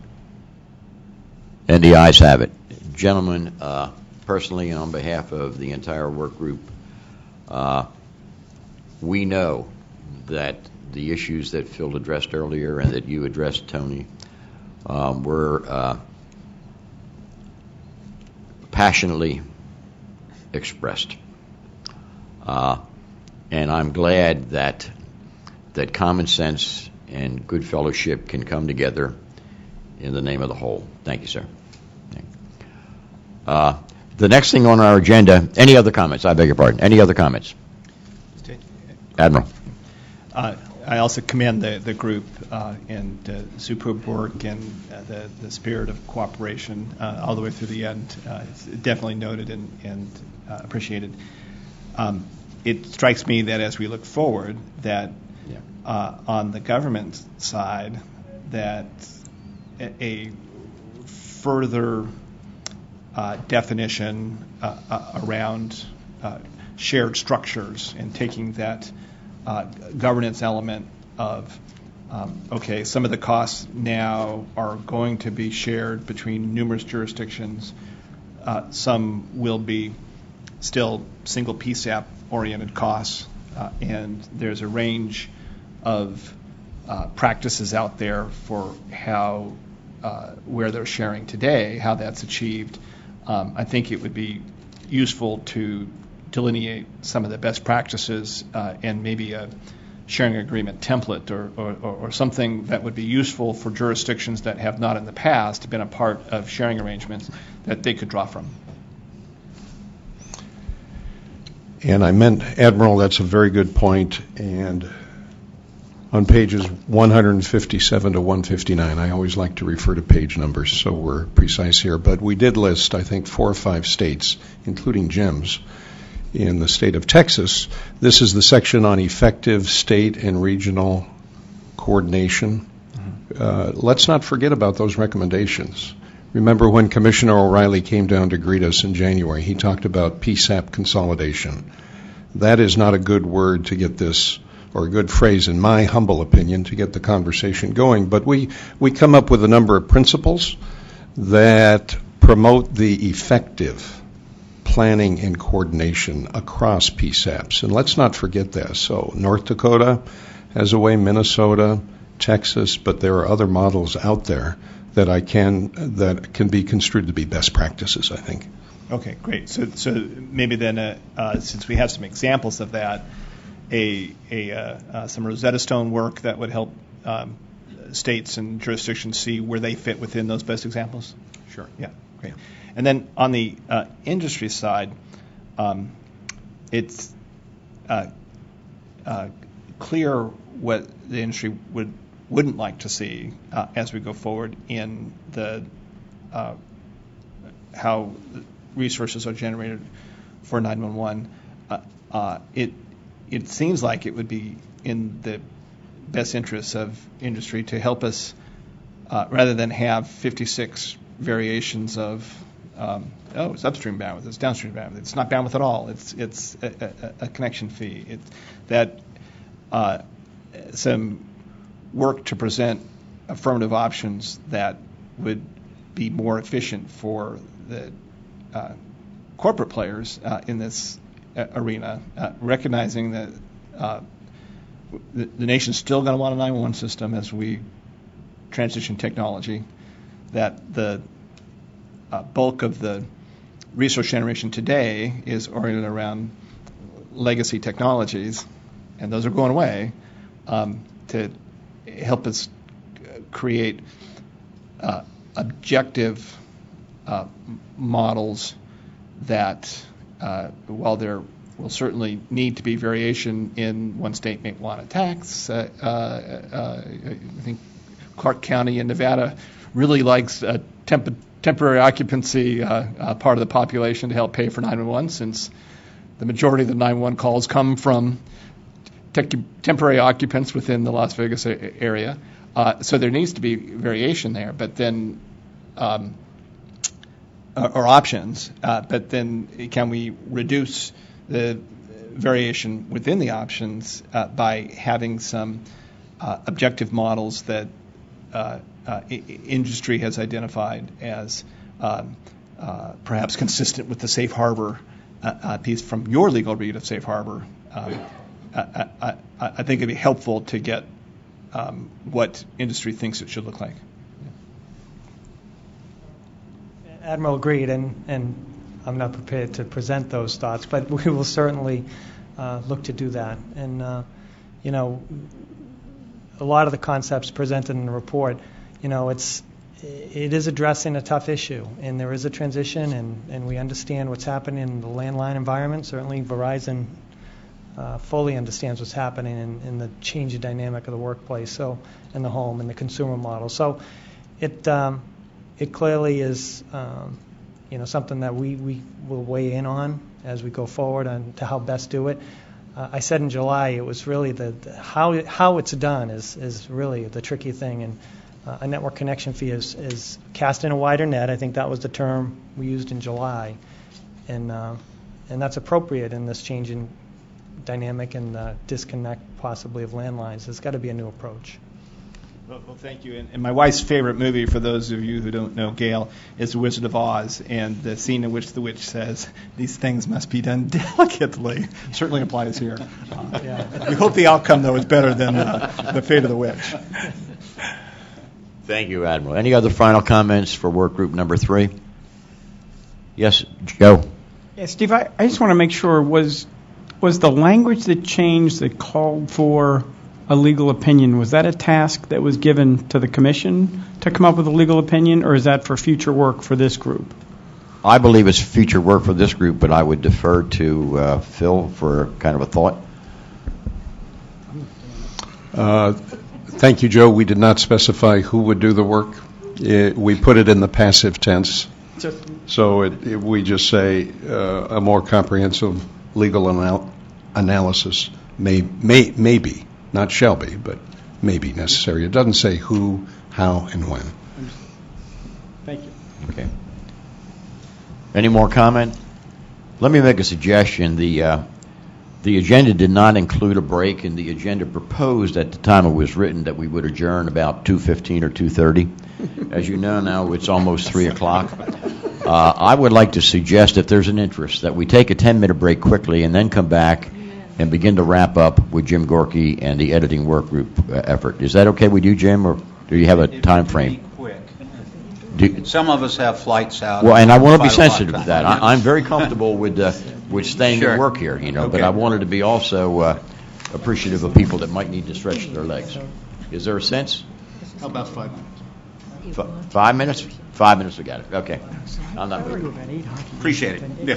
And the ayes have it. Gentlemen, personally and on behalf of the entire work group, we know that the issues that Phil addressed earlier and that you addressed, Tony, were passionately expressed. And I'm glad that common sense and good fellowship can come together in the name of the whole. Thank you, sir. The next thing on our agenda, any other comments? I beg your pardon. Any other comments? Admiral. I also commend the group and superb work and the spirit of cooperation all the way through the end. It's definitely noted and appreciated. It strikes me that as we look forward, that on the government side, that a further definition around shared structures and taking that governance element of, okay, some of the costs now are going to be shared between numerous jurisdictions. Some will be still single PSAP-oriented costs, and there's a range of practices out there for how, where they're sharing today, how that's achieved. I think it would be useful to delineate some of the best practices and maybe a sharing agreement template or something that would be useful for jurisdictions that have not in the past been a part of sharing arrangements that they could draw from. And I meant, Admiral, that's a very good point. And on pages 157 to 159, I always like to refer to page numbers so we're precise here, but we did list, I think, 4 or 5 states, including Jim's, in the state of Texas. This is the section on effective state and regional coordination. Let's not forget about those recommendations. Remember when Commissioner O'Reilly came down to greet us in January, he talked about PSAP consolidation. That is not a good word to get this, or a good phrase in my humble opinion, to get the conversation going. But we come up with a number of principles that promote the effective planning and coordination across PSAPs. And let's not forget that. So North Dakota has a way, Minnesota, Texas, but there are other models out there that can be construed to be best practices, I think. Okay, great. So maybe then, since we have some examples of that, some Rosetta Stone work that would help states and jurisdictions see where they fit within those best examples? Sure. Yeah, great. And then on the industry side, it's clear what the industry wouldn't like to see as we go forward in the how resources are generated for 911. It seems like it would be in the best interests of industry to help us, rather than have 56 variations of, it's upstream bandwidth, it's downstream bandwidth, it's not bandwidth at all, it's a connection fee. Some work to present affirmative options that would be more efficient for the corporate players in this arena, recognizing that the nation's still going to want a 911 system as we transition technology, that the bulk of the resource generation today is oriented around legacy technologies, and those are going away, to help us create objective models that, while there will certainly need to be variation in one state may want a tax, I think Clark County in Nevada really likes temporary occupancy part of the population to help pay for 911, since the majority of the 911 calls come from temporary occupants within the Las Vegas area. So there needs to be variation there, but then, or options, but then can we reduce the variation within the options by having some objective models that industry has identified as perhaps consistent with the safe harbor piece from your legal read of safe harbor. I think it'd be helpful to get what industry thinks it should look like. Admiral, agreed, and I'm not prepared to present those thoughts, but we will certainly look to do that. And, a lot of the concepts presented in the report, it is addressing a tough issue, and there is a transition, and we understand what's happening in the landline environment. Certainly Verizon fully understands what's happening in the changing dynamic of the workplace, so in the home and the consumer model. So it clearly is something that we will weigh in on as we go forward on to how best do it. I said in July it was really how it's done is really the tricky thing, and a network connection fee is cast in a wider net. I think that was the term we used in July, and that's appropriate in this changing dynamic and disconnect possibly of landlines. There's got to be a new approach. Well, thank you. And my wife's favorite movie, for those of you who don't know, Gail, is The Wizard of Oz, and the scene in which the witch says, "These things must be done delicately," certainly applies here. We hope the outcome, though, is better than the fate of the witch. Thank you, Admiral. Any other final comments for work group number 3? Yes, Joe. Yeah, Steve, I just want to make sure, was the language that changed that called for a legal opinion, was that a task that was given to the commission to come up with a legal opinion, or is that for future work for this group? I believe it's future work for this group, but I would defer to Phil for kind of a thought. Thank you, Joe. We did not specify who would do the work. We put it in the passive tense. So we just say a more comprehensive legal analysis may be, not shall be, but may be necessary. It doesn't say who, how, and when. Thank you. Okay. Any more comment? Let me make a suggestion. The agenda did not include a break, and the agenda proposed at the time it was written that we would adjourn about 2:15 or 2:30. As you know now, it's almost 3 o'clock. I would like to suggest, if there's an interest, that we take a 10-minute break quickly and then come back and begin to wrap up with Jim Gorky and the editing work group effort. Is that okay with you, Jim, or do you have a time frame? Some of us have flights out. Well, and I want to be sensitive to that. I'm very comfortable with staying at work here, but I wanted to be also appreciative of people that might need to stretch their legs. Is there a sense? How about 5 minutes? 5 minutes? 5 minutes, we got it. Okay. I'm not moving. Appreciate it. Yeah.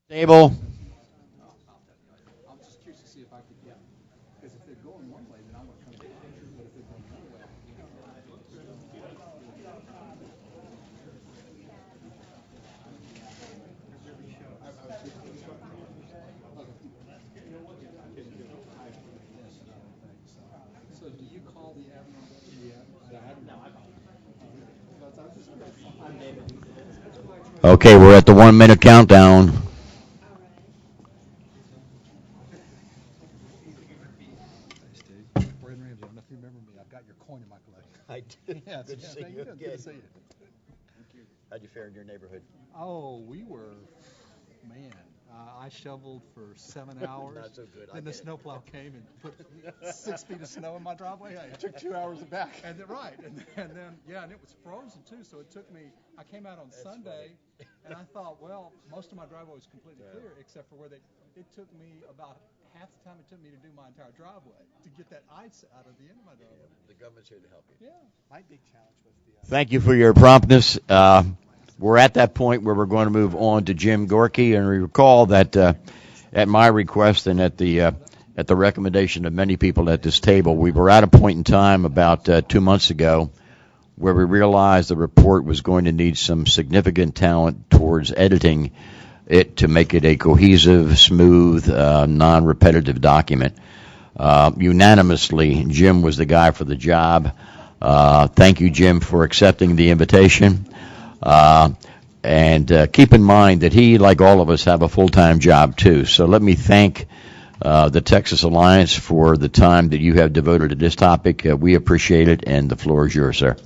Table. Okay, we're at the 1 minute countdown. I did. Yes, good to see you. Good to see you. How'd you fare in your neighborhood? Oh, we were, man. I shoveled for 7 hours. Not so good. Then the snowplow came and put 6 feet of snow in my driveway. It took 2 hours back. And then, right, and then and it was frozen too. So it took me. I came out on Sunday, and I thought, well, most of my driveway was completely clear except for where it took me about half the time it took me to do my entire driveway to get that ice out of the end of my driveway. The government's here to help you. Yeah. My big challenge was Thank you for your promptness. We're at that point where we're going to move on to Jim Gorky, and recall that at my request and at the recommendation of many people at this table, we were at a point in time about 2 months ago where we realized the report was going to need some significant talent towards editing it to make it a cohesive, smooth, non-repetitive document. Unanimously, Jim was the guy for the job. Thank you, Jim, for accepting the invitation. And keep in mind that he, like all of us, have a full-time job, too. So let me thank the Texas Alliance for the time that you have devoted to this topic. We appreciate it, and the floor is yours, sir.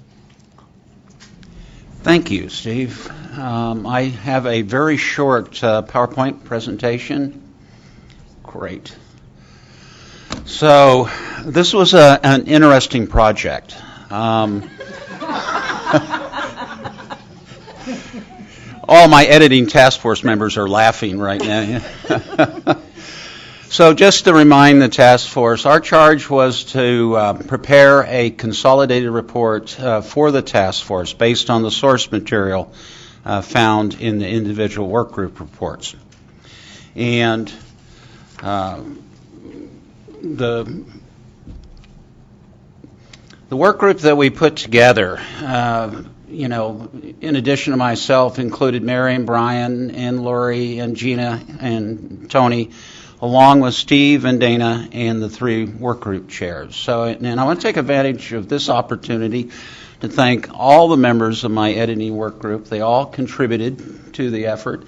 Thank you, Steve. I have a very short PowerPoint presentation. Great. So this was an interesting project. All my editing task force members are laughing right now. So just to remind the task force, our charge was to prepare a consolidated report for the task force based on the source material found in the individual workgroup reports. And the workgroup that we put together, in addition to myself, included Mary and Brian and Lori and Gina and Tony, along with Steve and Dana and the 3 workgroup chairs. So, and I want to take advantage of this opportunity to thank all the members of my editing workgroup. They all contributed to the effort.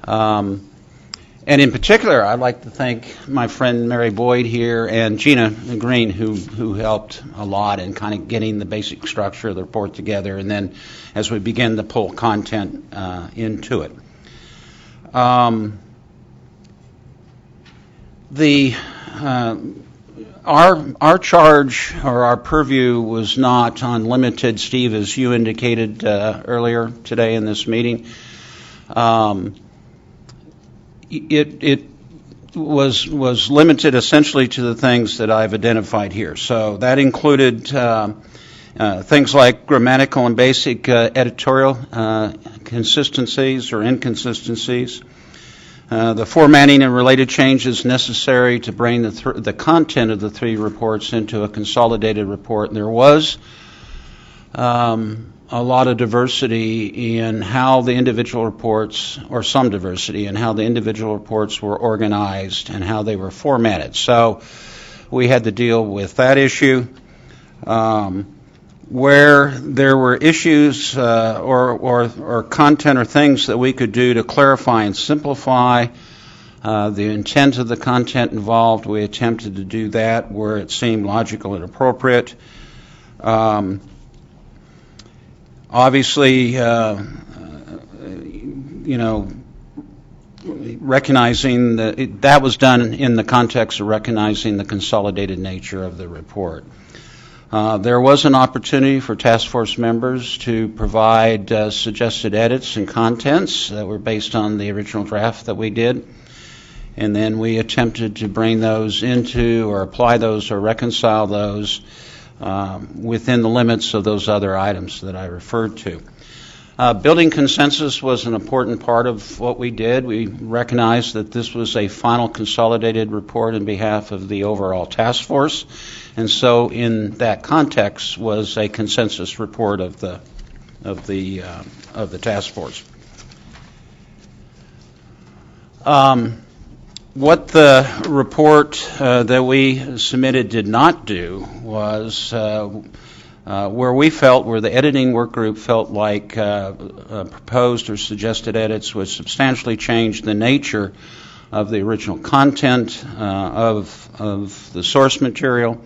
And in particular, I'd like to thank my friend Mary Boyd here and Gina Green, who helped a lot in kind of getting the basic structure of the report together, and then as we begin to pull content into it. Our charge or our purview was not unlimited, Steve, as you indicated earlier today in this meeting. It was limited essentially to the things that I've identified here. So that included things like grammatical and basic editorial consistencies or inconsistencies, the formatting and related changes necessary to bring the content of the 3 reports into a consolidated report. And there was a lot of diversity in how the individual reports, or some diversity in how the individual reports were organized and how they were formatted. So we had to deal with that issue. Where there were issues or content or things that we could do to clarify and simplify the intent of the content involved, we attempted to do that where it seemed logical and appropriate. Obviously, recognizing that was done in the context of recognizing the consolidated nature of the report. There was an opportunity for task force members to provide suggested edits and contents that were based on the original draft that we did. And then we attempted to bring those into or apply those or reconcile those within the limits of those other items that I referred to. Building consensus was an important part of what we did. We recognized that this was a final consolidated report on behalf of the overall task force, and so in that context was a consensus report of the task force. What the report that we submitted did not do was where the editing work group felt like proposed or suggested edits would substantially change the nature of the original content of the source material,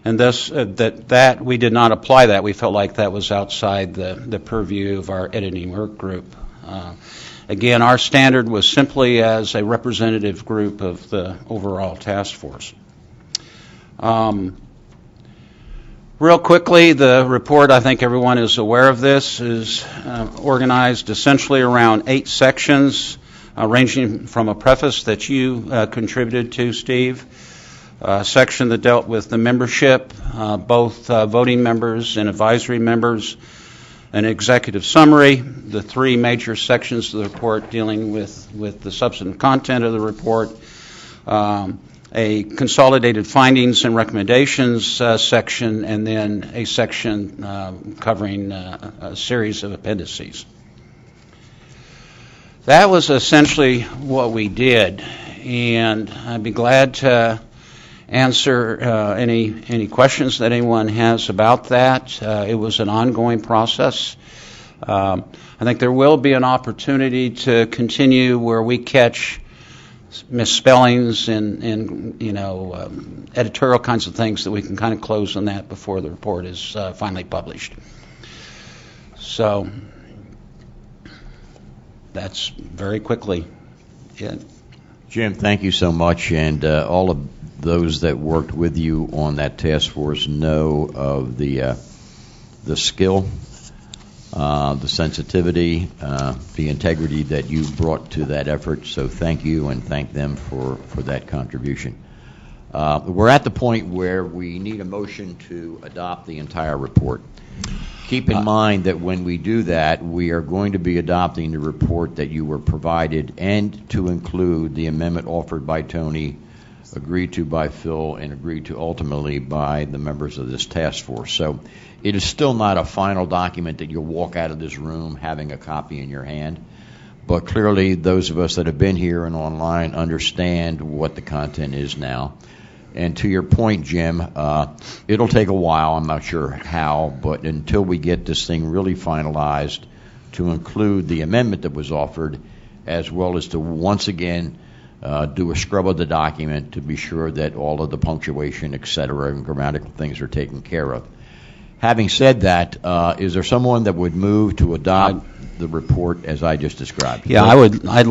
and thus that we did not apply that. We felt like that was outside the purview of our editing work group. Again, our standard was simply as a representative group of the overall task force. Real quickly, the report, I think everyone is aware of this, is organized essentially around 8 sections, ranging from a preface that you contributed to, Steve, a section that dealt with the membership, both voting members and advisory members, an executive summary, the 3 major sections of the report dealing with the substantive content of the report, a consolidated findings and recommendations section, and then a section covering a series of appendices. That was essentially what we did, and I'd be glad to answer any questions that anyone has about that. It was an ongoing process. I think there will be an opportunity to continue where we catch misspellings and editorial kinds of things that we can kind of close on that before the report is finally published. So that's very quickly it. Jim, thank you so much, and all of those that worked with you on that task force know of the skill, the sensitivity, the integrity that you brought to that effort. So thank you, and thank them for that contribution. We're at the point where we need a motion to adopt the entire report. Keep in mind that when we do that, we are going to be adopting the report that you were provided, and to include the amendment offered by Tony, agreed to by Phil, and agreed to ultimately by the members of this task force. So it is still not a final document that you'll walk out of this room having a copy in your hand, but clearly those of us that have been here and online understand what the content is now. And to your point, Jim, it'll take a while. I'm not sure how, but until we get this thing really finalized to include the amendment that was offered, as well as to once again do a scrub of the document to be sure that all of the punctuation, et cetera, and grammatical things are taken care of. Having said that, is there someone that would move to adopt the report as I just described? Yeah, I'd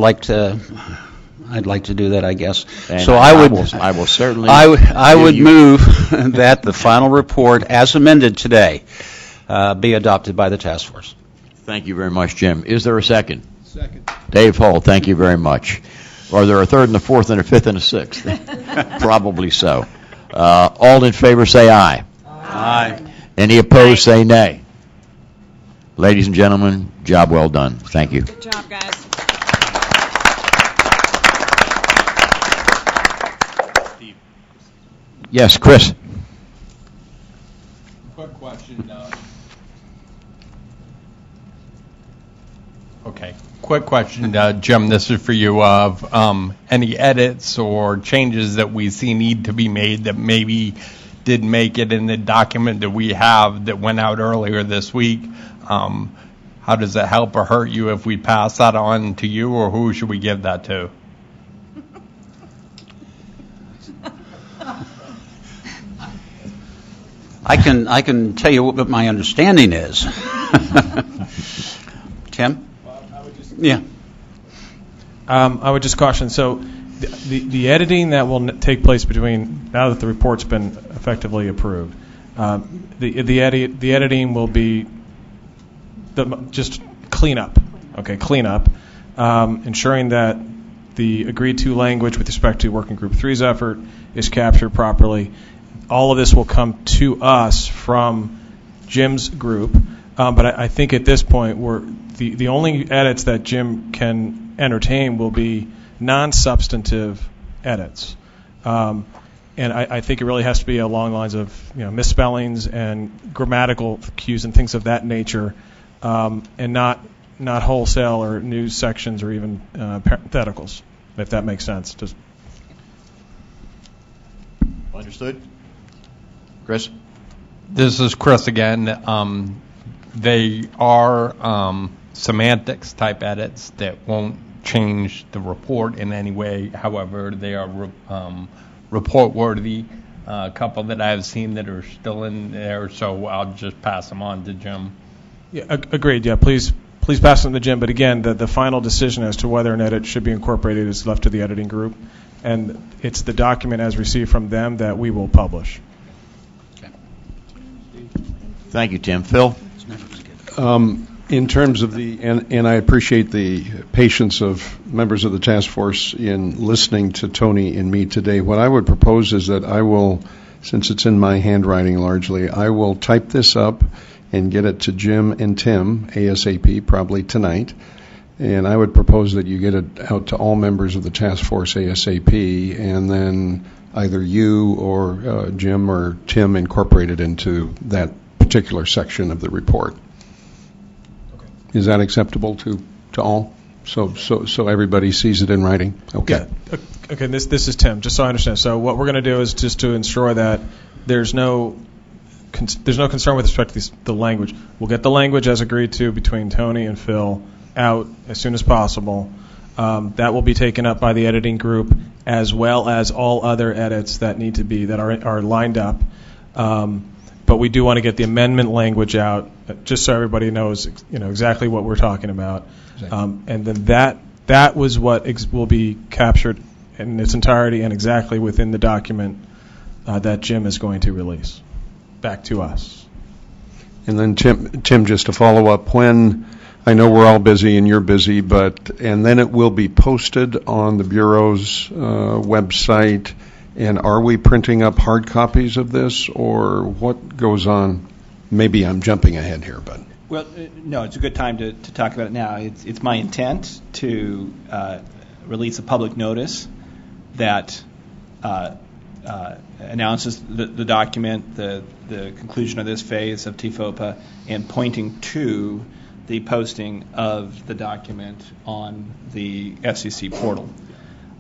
like to do that, I guess. And so I will certainly. I would move that the final report, as amended today, be adopted by the task force. Thank you very much, Jim. Is there a second? Second. Dave Hull, thank you very much. Are there a third and a fourth and a fifth and a sixth? Probably so. All in favor say aye. Aye. Any opposed say nay. Ladies and gentlemen, job well done. Thank you. Good job, guys. Yes, Chris. Quick question. Okay. Quick question, Jim. This is for you. Of any edits or changes that we see need to be made that maybe didn't make it in the document that we have that went out earlier this week. How does it help or hurt you if we pass that on to you, or who should we give that to? I can tell you what my understanding is. Tim? Yeah. I would just caution. So, the editing that will take place between now that the report's been effectively approved, the editing will be just cleanup. Okay, cleanup, ensuring that the agreed to language with respect to Working Group 3's effort is captured properly. All of this will come to us from Jim's group. But I think at this point, the only edits that Jim can entertain will be non-substantive edits. And I think it really has to be along the lines of misspellings and grammatical cues and things of that nature, and not wholesale or new sections or even parentheticals, if that makes sense. Just Understood. Chris? This is Chris again. They are semantics type edits that won't change the report in any way. However, they are report worthy. A couple that I've seen that are still in there, so I'll just pass them on to Jim. Yeah, agreed. Yeah, please pass them to Jim. But again, the final decision as to whether an edit should be incorporated is left to the editing group, and it's the document as received from them that we will publish. Okay. Thank you, Tim. Phil? In terms of and I appreciate the patience of members of the task force in listening to Tony and me today. What I would propose is that I will, since it's in my handwriting largely, I will type this up and get it to Jim and Tim ASAP, probably tonight. And I would propose that you get it out to all members of the task force ASAP, and then either you or Jim or Tim incorporate it into that particular section of the report. Is that acceptable to all? So everybody sees it in writing? Okay. Yeah. Okay, this is Tim, just so I understand. So what we're going to do is just to ensure that there's no concern with respect to the language. We'll get the language as agreed to between Tony and Phil out as soon as possible. That will be taken up by the editing group, as well as all other edits that need to be, that are lined up. But we do want to get the amendment language out, just so everybody knows, exactly what we're talking about. Exactly. And then that was what will be captured in its entirety and exactly within the document that Jim is going to release back to us. And then Tim, just to follow up, when I know we're all busy and you're busy, and then it will be posted on the Bureau's website. And are we printing up hard copies of this, or what goes on? Maybe I'm jumping ahead here, but. Well, no, it's a good time to talk about it now. It's my intent to release a public notice that announces the document, the conclusion of this phase of TFOPA, and pointing to the posting of the document on the FCC portal.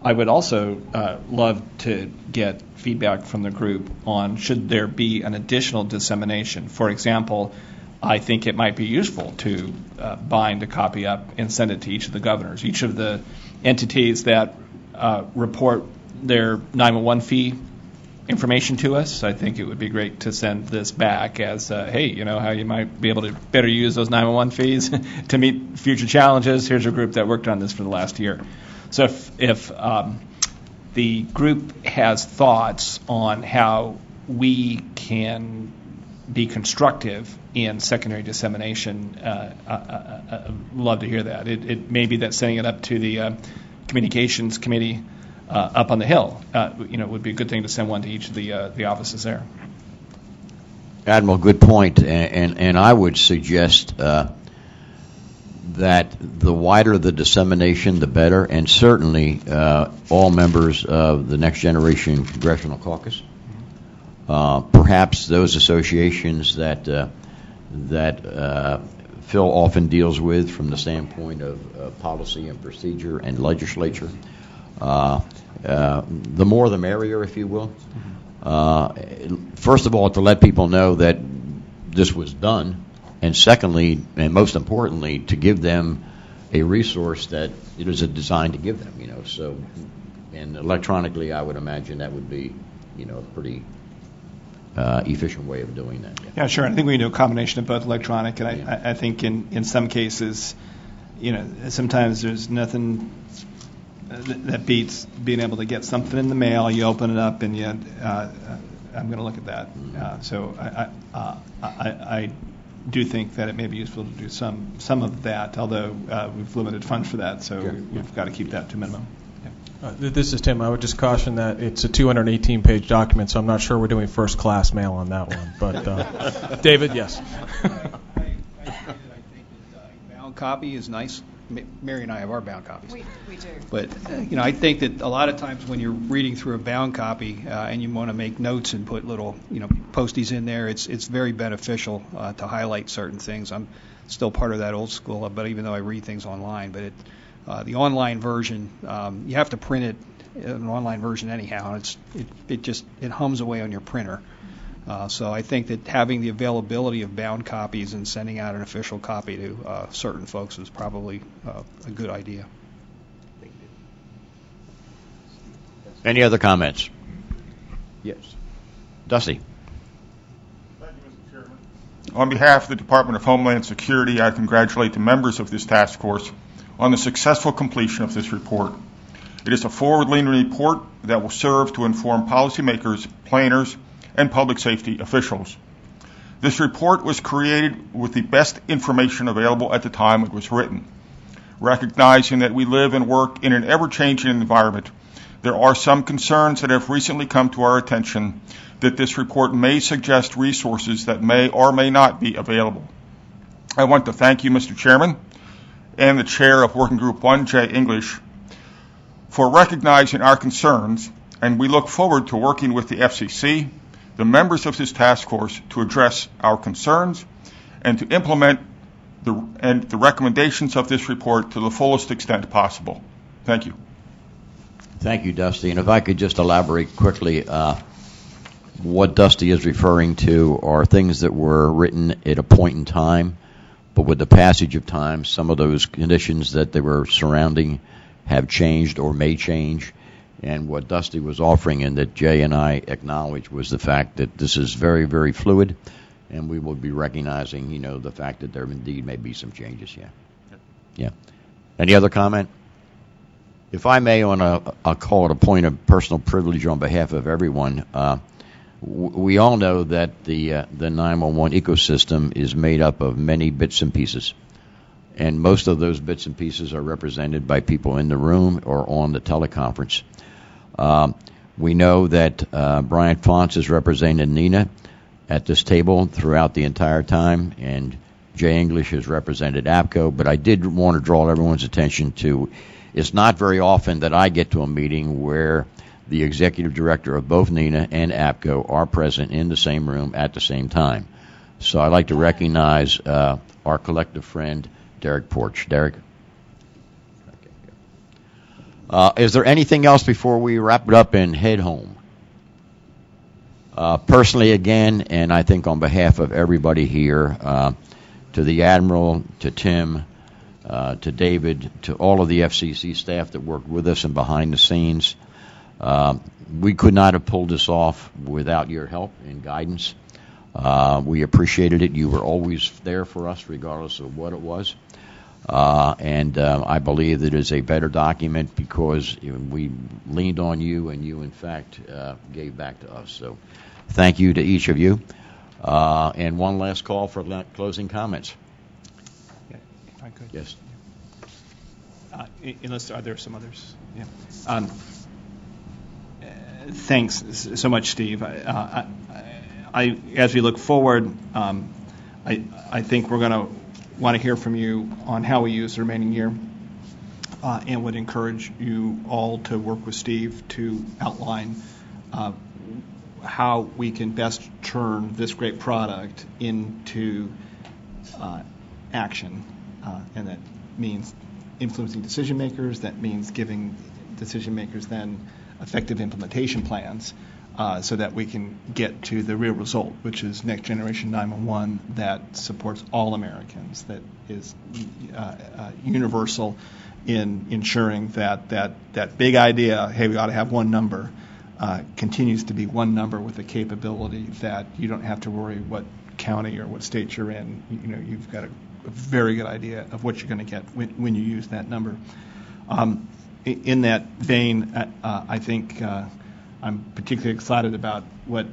I would also love to get feedback from the group on should there be an additional dissemination. For example, I think it might be useful to bind a copy up and send it to each of the governors. Each of the entities that report their 911 fee information to us, I think it would be great to send this back as, hey, you know how you might be able to better use those 911 fees to meet future challenges. Here's a group that worked on this for the last year. So if the group has thoughts on how we can be constructive in secondary dissemination, I'd love to hear that. It may be that sending it up to the communications committee up on the Hill, would be a good thing to send one to each of the offices there. Admiral, good point. And I would suggest that the wider the dissemination, the better, and certainly all members of the Next Generation Congressional Caucus, perhaps those associations that Phil often deals with from the standpoint of policy and procedure and legislature. The more the merrier, if you will. First of all, to let people know that this was done, and secondly, and most importantly, to give them a resource that it is designed to give them. So, and electronically, I would imagine that would be, a pretty efficient way of doing that. Yeah, sure. I think we can do a combination of both electronic, and I think in some cases, sometimes there's nothing that beats being able to get something in the mail. You open it up, and I'm going to look at that. So I do think that it may be useful to do some of that, although we've limited funds for that, so we've got to keep that to a minimum. This is Tim. I would just caution that it's a 218-page document, so I'm not sure we're doing first-class mail on that one. But David, yes. I copy is nice. Mary and I have our bound copies. We do. But I think that a lot of times when you're reading through a bound copy and you want to make notes and put little posties in there, it's very beneficial to highlight certain things. I'm still part of that old school, but even though I read things online, but the online version, you have to print it an online version anyhow. It hums away on your printer. So I think that having the availability of bound copies and sending out an official copy to certain folks is probably a good idea. Any other comments? Yes. Dusty. On behalf of the Department of Homeland Security, I congratulate the members of this task force on the successful completion of this report. It is a forward-leaning report that will serve to inform policymakers, planners, and public safety officials. This report was created with the best information available at the time it was written. Recognizing that we live and work in an ever-changing environment, there are some concerns that have recently come to our attention that this report may suggest resources that may or may not be available. I want to thank you, Mr. Chairman, and the Chair of Working Group 1, Jay English, for recognizing our concerns, and we look forward to working with the FCC, the members of this task force, to address our concerns and to implement the recommendations of this report to the fullest extent possible. Thank you. Thank you, Dusty. And if I could just elaborate quickly, what Dusty is referring to are things that were written at a point in time, but with the passage of time, some of those conditions that they were surrounding have changed or may change. And what Dusty was offering and that Jay and I acknowledged was the fact that this is very, very fluid, and we will be recognizing, the fact that there indeed may be some changes. Yeah. Any other comment? If I may, I'll call it a point of personal privilege on behalf of everyone. We all know that the 911 ecosystem is made up of many bits and pieces. And most of those bits and pieces are represented by people in the room or on the teleconference. We know that Brian Fonts has represented Nina at this table throughout the entire time, and Jay English has represented APCO, but I did want to draw everyone's attention to, it's not very often that I get to a meeting where the executive director of both Nina and APCO are present in the same room at the same time. So I'd like to recognize our collective friend, Derek Porch. Derek? Is there anything else before we wrap it up and head home? Personally, again, and I think on behalf of everybody here, to the Admiral, to Tim, to David, to all of the FCC staff that worked with us and behind the scenes, we could not have pulled this off without your help and guidance. We appreciated it. You were always there for us, regardless of what it was. And I believe that it is a better document because we leaned on you, and you, in fact, gave back to us. So thank you to each of you. And one last call for closing comments. Yeah, if I could. Yes. Unless are there some others? Yeah. Thanks so much, Steve. I as we look forward, I think we're going to want to hear from you on how we use the remaining year, and would encourage you all to work with Steve to outline how we can best turn this great product into action, and that means influencing decision makers. That means giving decision makers then effective implementation plans, so that we can get to the real result, which is next generation 911 that supports all Americans, that is universal in ensuring that big idea, hey, we ought to have one number, continues to be one number with a capability that you don't have to worry what county or what state you're in. You've got a very good idea of what you're going to get when you use that number. In that vein, I think I'm particularly excited about what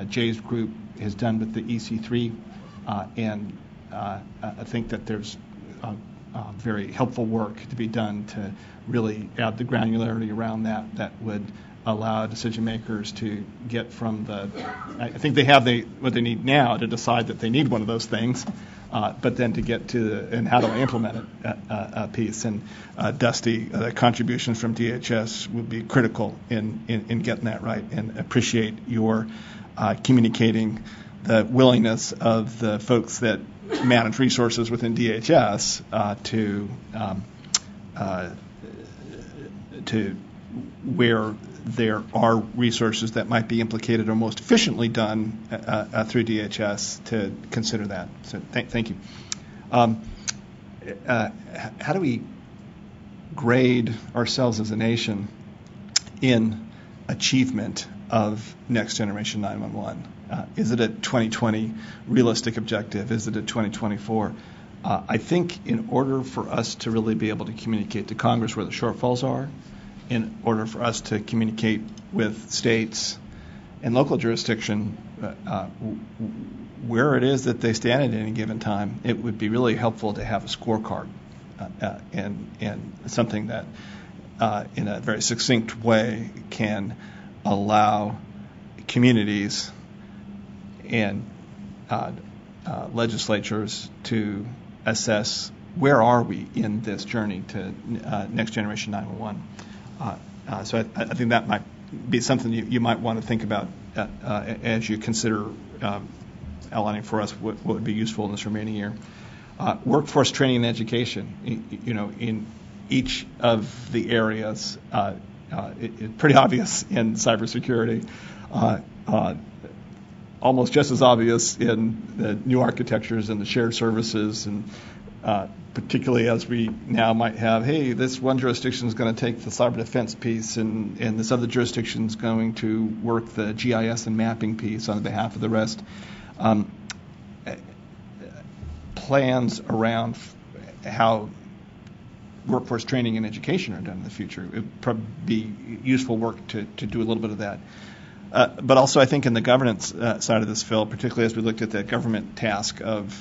Jay's group has done with the EC3, and I think that there's very helpful work to be done to really add the granularity around that would allow decision makers to get from I think they have what they need now to decide that they need one of those things, but then to get to and how do I implement it piece. And Dusty, the contributions from DHS would be critical in getting that right, and appreciate your communicating the willingness of the folks that manage resources within DHS to where there are resources that might be implicated or most efficiently done through DHS to consider that. So thank you. How do we grade ourselves as a nation in achievement of Next Generation 911? Is it a 2020 realistic objective? Is it a 2024? I think in order for us to really be able to communicate to Congress where the shortfalls are, in order for us to communicate with states and local jurisdiction where it is that they stand at any given time, it would be really helpful to have a scorecard and something that in a very succinct way can allow communities and legislatures to assess where are we in this journey to Next Generation 911. So I think that might be something you might want to think about as you consider outlining for us what would be useful in this remaining year. Workforce training and education, in each of the areas, it's pretty obvious in cybersecurity, almost just as obvious in the new architectures and the shared services, and particularly as we now might have, hey, this one jurisdiction is going to take the cyber defense piece, and this other jurisdiction is going to work the GIS and mapping piece on behalf of the rest. Plans around how workforce training and education are done in the future. It would probably be useful work to do a little bit of that. But also, I think in the governance side of this, Phil, particularly as we looked at that government task of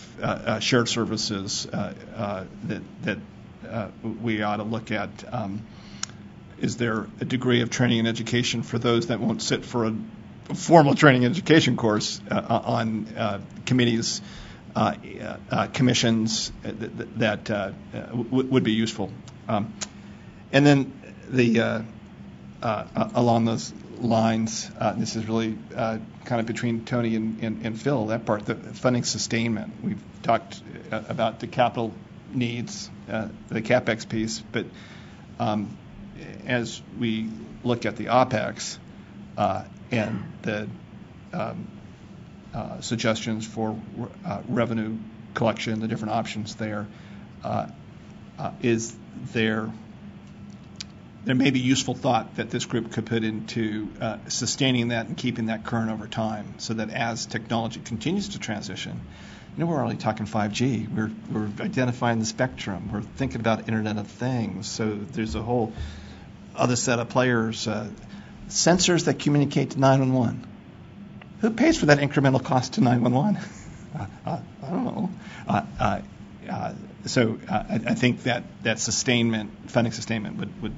shared services that we ought to look at, is there a degree of training and education for those that won't sit for a formal training and education course on committees, commissions that would be useful? And then along those lines, this is really kind of between Tony and Phil, that part, the funding sustainment. We've talked about the capital needs, the CapEx piece, but as we look at the OpEx and the suggestions for revenue collection, the different options there, is there may be useful thought that this group could put into sustaining that and keeping that current over time, so that as technology continues to transition, we're only talking 5G. We're identifying the spectrum. We're thinking about Internet of Things. So there's a whole other set of players. Sensors that communicate to 911. Who pays for that incremental cost to 911? I don't know. So I think that sustainment, funding sustainment, would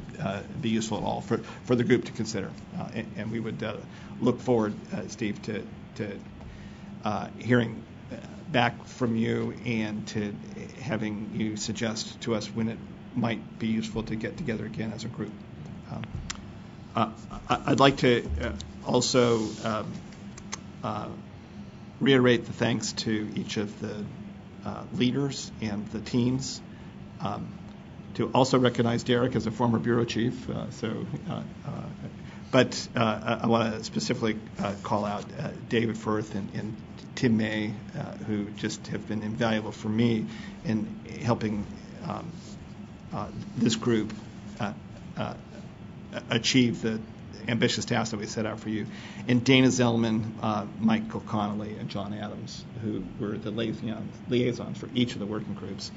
be useful at all for the group to consider, and we would look forward, Steve, to hearing back from you and to having you suggest to us when it might be useful to get together again as a group. I'd like to also reiterate the thanks to each of the leaders and the teams, to also recognize Derek as a former bureau chief. But I want to specifically call out David Firth and Tim May, who just have been invaluable for me in helping this group achieve the ambitious task that we set out for you. And Dana Zellman, Michael Connolly, and John Adams, who were the liaisons for each of the working groups,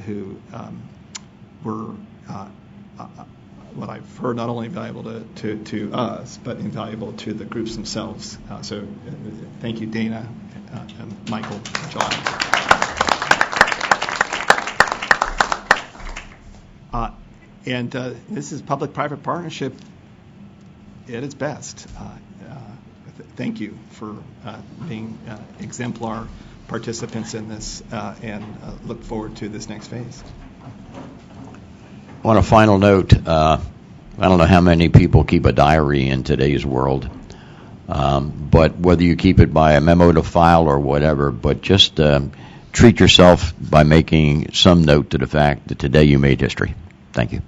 who were what I've heard not only invaluable to us, but invaluable to the groups themselves. So thank you, Dana, Michael, and John. And this is public-private partnership at its best. Thank you for being exemplar participants in this, and look forward to this next phase. On a final note, I don't know how many people keep a diary in today's world, but whether you keep it by a memo to file or whatever, but just treat yourself by making some note to the fact that today you made history. Thank you.